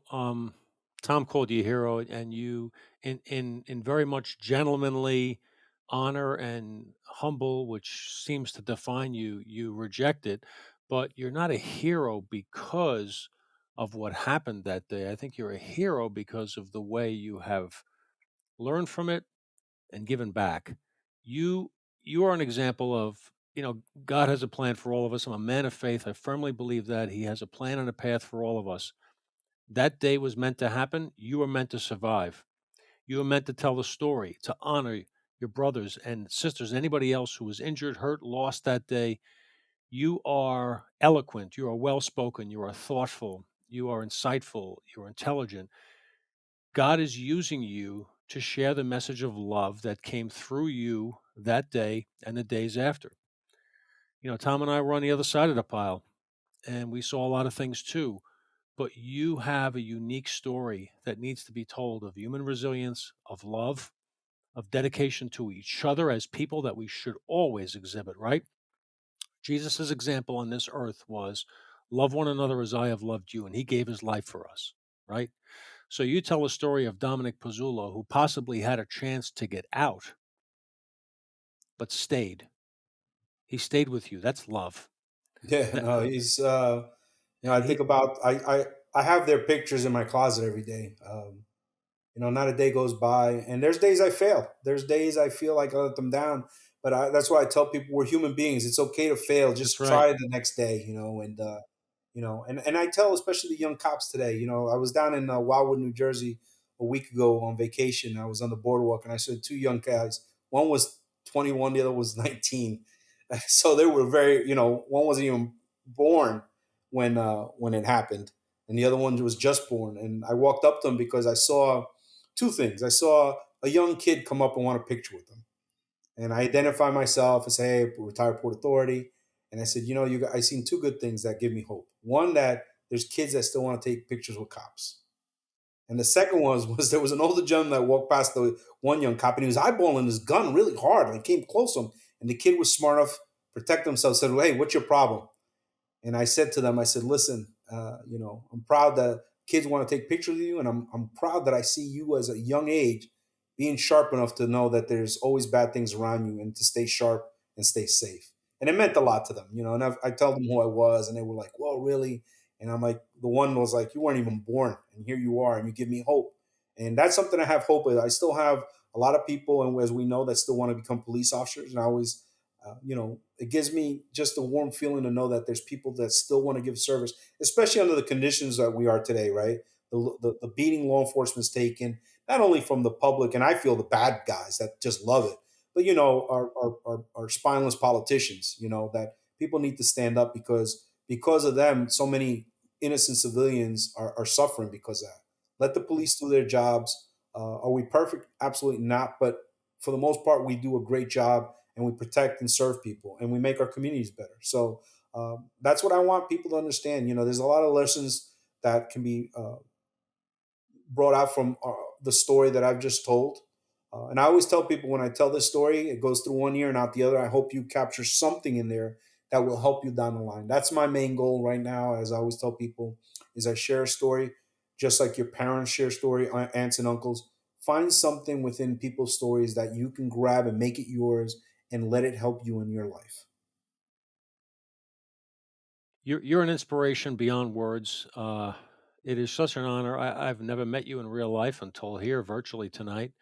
Tom called you a hero, and you, in very much gentlemanly honor and humble, which seems to define you, you reject it. But you're not a hero because of what happened that day. I think you're a hero because of the way you have learned from it and given back. You you are an example of, God has a plan for all of us. I'm a man of faith. I firmly believe that He has a plan and a path for all of us. That day was meant to happen. You were meant to survive. You were meant to tell the story, to honor your brothers and sisters, anybody else who was injured, hurt, lost that day. You are eloquent. You are well spoken. You are thoughtful. You are insightful. You're intelligent. God is using you to share the message of love that came through you that day and the days after. Tom and I were on the other side of the pile, and we saw a lot of things too. But you have a unique story that needs to be told, of human resilience, of love, of dedication to each other as people that we should always exhibit, right? Jesus' example on this earth was love one another as I have loved you, and he gave his life for us, right? So you tell a story of Dominic Pizzulo, who possibly had a chance to get out, but stayed. He stayed with you. That's love. Yeah, That, no, he's. I think he, about I have their pictures in my closet every day. Not a day goes by, and there's days I fail. There's days I feel like I let them down, but that's why I tell people we're human beings. It's okay to fail. that's Just right. try the next day, and I tell especially the young cops today. I was down in Wildwood, New Jersey, a week ago on vacation. I was on the boardwalk, and I saw two young guys. One was 21, the other was 19. So they were very, one wasn't even born when it happened, and the other one was just born. And I walked up to them because I saw two things. I saw a young kid come up and want a picture with them, and I identify myself as, hey, retired Port Authority. And I said, I seen two good things that give me hope. One, that there's kids that still want to take pictures with cops. And the second was there was an older gentleman that walked past the one young cop, and he was eyeballing his gun really hard, and came close to him. And the kid was smart enough to protect himself, said, "Well, hey, what's your problem?" And I said to them, I said, "Listen, I'm proud that kids want to take pictures of you, and I'm proud that I see you as a young age being sharp enough to know that there's always bad things around you, and to stay sharp and stay safe." And it meant a lot to them, And I tell them who I was, and they were like, "Well, really?" And I'm like, the one was like, "You weren't even born, and here you are, and you give me hope." And that's something I have hope with. I still have a lot of people, and as we know, that still want to become police officers, and I always it gives me just a warm feeling to know that there's people that still want to give service, especially under the conditions that we are today, right? The beating law enforcement's taken, not only from the public, and I feel the bad guys that just love it, but our spineless politicians, that people need to stand up, because of them, so many innocent civilians are suffering because of that. Let the police do their jobs. Are we perfect? Absolutely not. But for the most part, we do a great job, and we protect and serve people, and we make our communities better. So that's what I want people to understand. There's a lot of lessons that can be brought out from the story that I've just told. And I always tell people, when I tell this story, it goes through one ear and out the other. I hope you capture something in there that will help you down the line. That's my main goal right now, as I always tell people, is I share a story, just like your parents share story, aunts and uncles. Find something within people's stories that you can grab and make it yours, and let it help you in your life. You're an inspiration beyond words. It is such an honor. I've never met you in real life until here virtually tonight.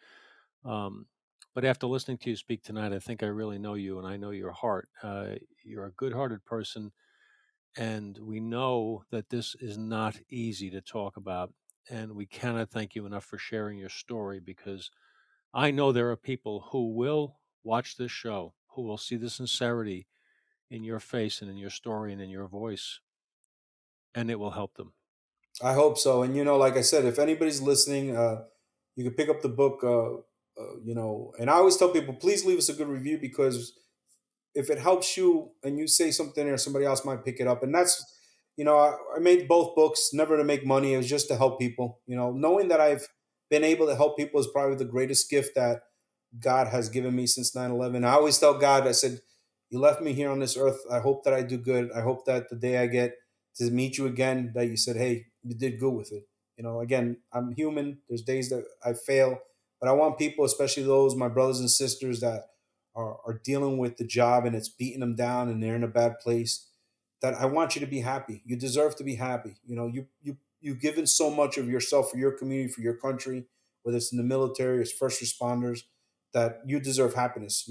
Um, but after listening to you speak tonight, I think I really know you, and I know your heart. You're a good-hearted person, and we know that this is not easy to talk about. And we cannot thank you enough for sharing your story, because I know there are people who will watch this show who will see the sincerity in your face and in your story and in your voice, and it will help them. I hope so. And like I said, if anybody's listening, you can pick up the book. And I always tell people, please leave us a good review, because if it helps you and you say something, or somebody else might pick it up. And that's, I made both books never to make money. It was just to help people. Knowing that I've been able to help people is probably the greatest gift that God has given me since 9/11. I always tell God, I said, you left me here on this earth. I hope that I do good. I hope that the day I get to meet you again, that you said, hey, you did good with it. Again, I'm human. There's days that I fail, but I want people, especially those, my brothers and sisters that are dealing with the job and it's beating them down and they're in a bad place, that I want you to be happy. You deserve to be happy. You've given so much of yourself for your community, for your country, whether it's in the military, as first responders, that you deserve happiness.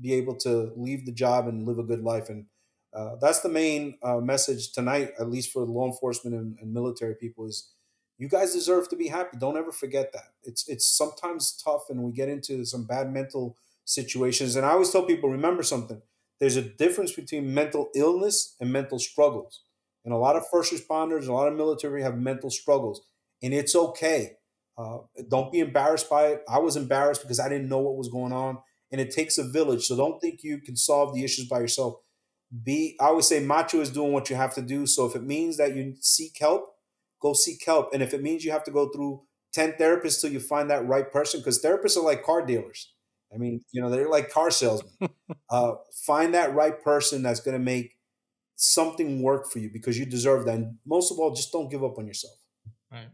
Be able to leave the job and live a good life. And that's the main message tonight, at least for law enforcement and military people, is you guys deserve to be happy. Don't ever forget that. It's sometimes tough, and we get into some bad mental situations. And I always tell people, remember something. There's a difference between mental illness and mental struggles. And a lot of first responders, a lot of military have mental struggles, and it's okay. Don't be embarrassed by it. I was embarrassed because I didn't know what was going on, and it takes a village. So don't think you can solve the issues by yourself. I always say, macho is doing what you have to do. So if it means that you seek help, go seek help. And if it means you have to go through 10 therapists till you find that right person, because therapists are like car dealers. I mean, they're like car salesmen. Find that right person that's going to make something work for you, because you deserve that. And most of all, just don't give up on yourself. Right.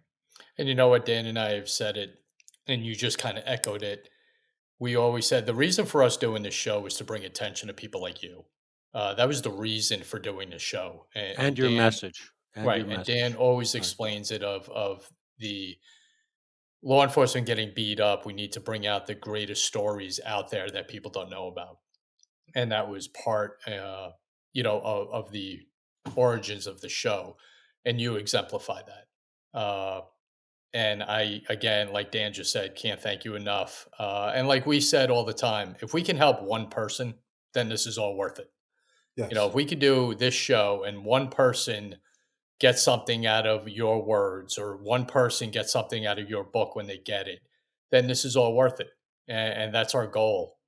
And you know what, Dan and I have said it, and you just kind of echoed it. We always said the reason for us doing this show is to bring attention to people like you. That was the reason for doing the show. And And your Dan, message. And your right? And Dan message. always Right. explains it of the law enforcement getting beat up. We need to bring out the greatest stories out there that people don't know about, and that was part, of the origins of the show, and you exemplify that. And I, again, like Dan just said, can't thank you enough. And like we said all the time, if we can help one person, then this is all worth it. Yes. If we could do this show and one person gets something out of your words, or one person gets something out of your book when they get it, then this is all worth it. And that's our goal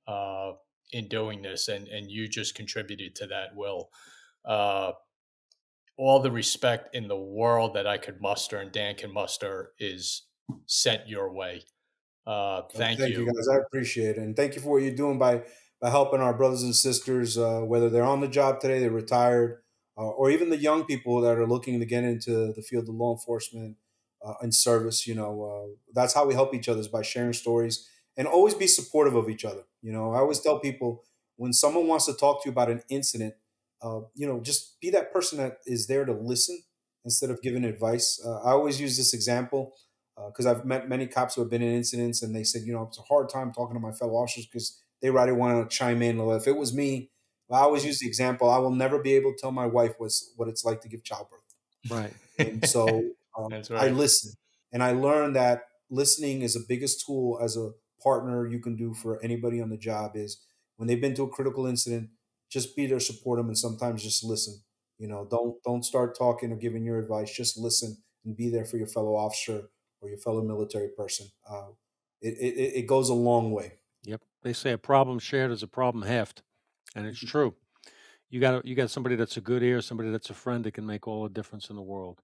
in doing this. And you just contributed to that, Will. Uh, all the respect in the world that I could muster and Dan can muster is sent your way. Thank Thank you, you. guys. I appreciate it, and thank you for what you're doing by helping our brothers and sisters, whether they're on the job today, they're retired, or even the young people that are looking to get into the field of law enforcement and service. That's how we help each other, is by sharing stories and always be supportive of each other. I always tell people, when someone wants to talk to you about an incident, just be that person that is there to listen instead of giving advice. I always use this example because I've met many cops who have been in incidents, and they said, it's a hard time talking to my fellow officers because they rather want to chime in. If it was me, I always use the example, I will never be able to tell my wife what it's like to give childbirth. Right. And so That's I right. listen, and I learned that listening is the biggest tool as a partner you can do for anybody on the job. Is when they've been to a critical incident, just be there, support them, and sometimes just listen. Don't start talking or giving your advice. Just listen and be there for your fellow officer or your fellow military person. It goes a long way. Yep. They say a problem shared is a problem halved, and it's true. You got somebody that's a good ear, somebody that's a friend that can make all the difference in the world.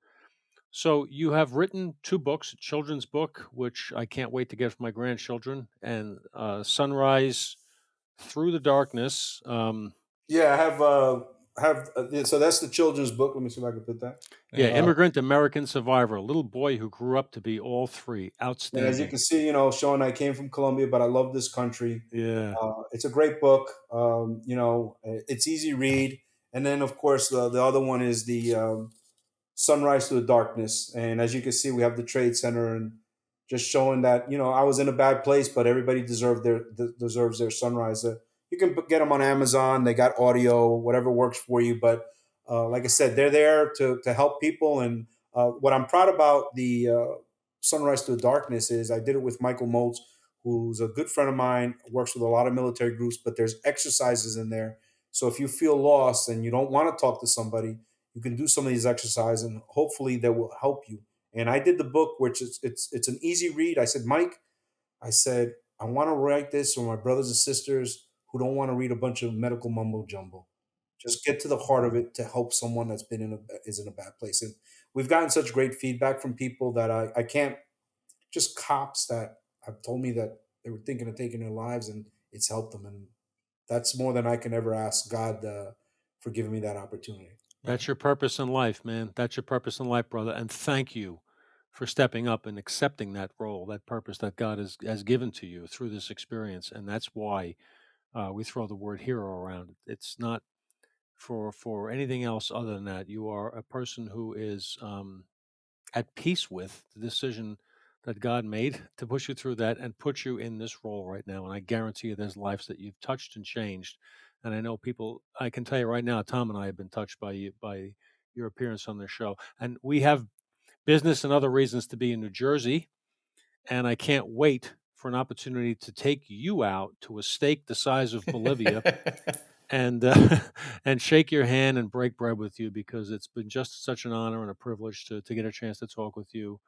So you have written two books: a children's book, which I can't wait to get for my grandchildren, and Sunrise Through the Darkness. Yeah, so that's the children's book. Let me see if I can put that. Yeah, Yeah. immigrant American survivor, a little boy who grew up to be all three. And as you Outstanding. can see, Sean, I came from Colombia, but I love this country. Yeah. It's a great book. It's easy read. And then, of course, the other one is the Sunrise to the Darkness. And as you can see, we have the Trade Center, and just showing that I was in a bad place, but everybody deserves their sunrise. You can get them on Amazon. They got audio, whatever works for you. But like I said, they're there to help people. And what I'm proud about the Sunrise to the Darkness is I did it with Michael Moats, who's a good friend of mine, works with a lot of military groups, but there's exercises in there. So if you feel lost and you don't want to talk to somebody, you can do some of these exercises and hopefully they will help you. And I did the book, which is it's an easy read. I said, Mike, I said, I want to write this for my brothers and sisters who don't want to read a bunch of medical mumbo jumbo. Just get to the heart of it to help someone that's been is in a bad place. And we've gotten such great feedback from people that I can't, just cops that have told me that they were thinking of taking their lives and it's helped them. And that's more than I can ever ask God for giving me that opportunity. That's your purpose in life, man. That's your purpose in life, brother. And thank you for stepping up and accepting that role, that purpose that God has given to you through this experience. And that's why we throw the word hero around. It's not for anything else other than that. You are a person who is at peace with the decision that God made to push you through that and put you in this role right now. And I guarantee you there's lives that you've touched and changed. And I know people, I can tell you right now, Tom and I have been touched by you, by your appearance on this show. And we have business and other reasons to be in New Jersey. And I can't wait for an opportunity to take you out to a stake the size of Bolivia and and shake your hand and break bread with you because it's been just such an honor and a privilege to get a chance to talk with you.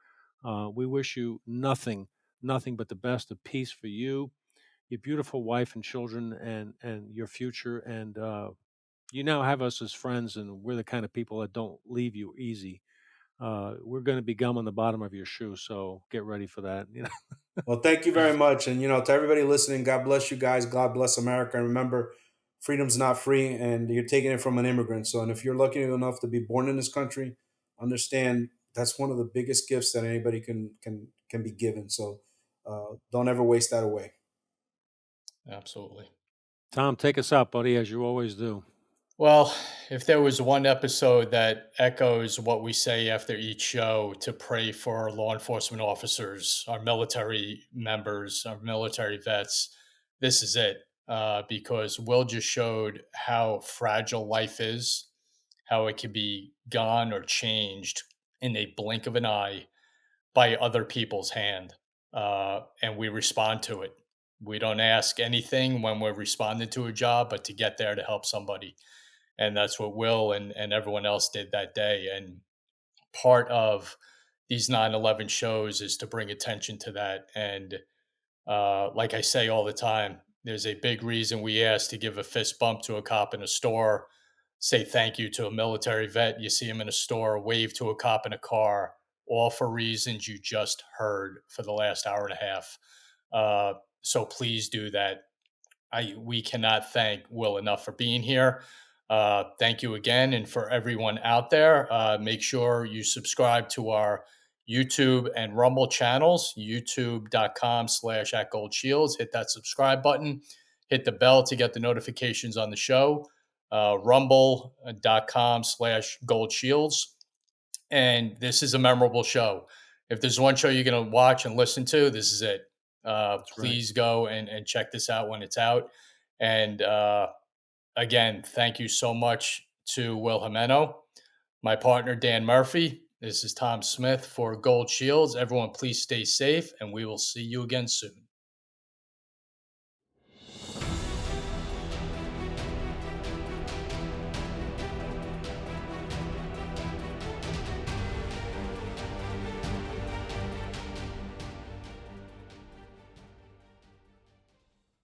We wish you nothing but the best of peace for you, your beautiful wife and children, and your future. And you now have us as friends, and we're the kind of people that don't leave you easy. We're going to be gum on the bottom of your shoe, so get ready for that. You know, Well, thank you very much. And, to everybody listening, God bless you guys. God bless America. And remember, freedom's not free and you're taking it from an immigrant. So, and if you're lucky enough to be born in this country, understand that's one of the biggest gifts that anybody can be given. So, don't ever waste that away. Absolutely. Tom, take us out, buddy, as you always do. Well, if there was one episode that echoes what we say after each show to pray for our law enforcement officers, our military members, our military vets, this is it. Because Will just showed how fragile life is, how it can be gone or changed in a blink of an eye by other people's hand. And we respond to it. We don't ask anything when we're responding to a job, but to get there to help somebody. And that's what Will and everyone else did that day. And part of these 9/11 shows is to bring attention to that. And like I say all the time, there's a big reason we ask to give a fist bump to a cop in a store, say thank you to a military vet. You see him in a store, wave to a cop in a car, all for reasons you just heard for the last hour and a half. So please do that. We cannot thank Will enough for being here. Thank you again. And for everyone out there, make sure you subscribe to our YouTube and Rumble channels, youtube.com/at Gold Shields. Hit that subscribe button, hit the bell to get the notifications on the show, rumble.com/Gold Shields. And this is a memorable show. If there's one show you're going to watch and listen to, this is it. That's right. Please go and check this out when it's out. And again, thank you so much to Will Jimeno, my partner, Dan Murphy. This is Tom Smith for Gold Shields. Everyone, please stay safe, and we will see you again soon.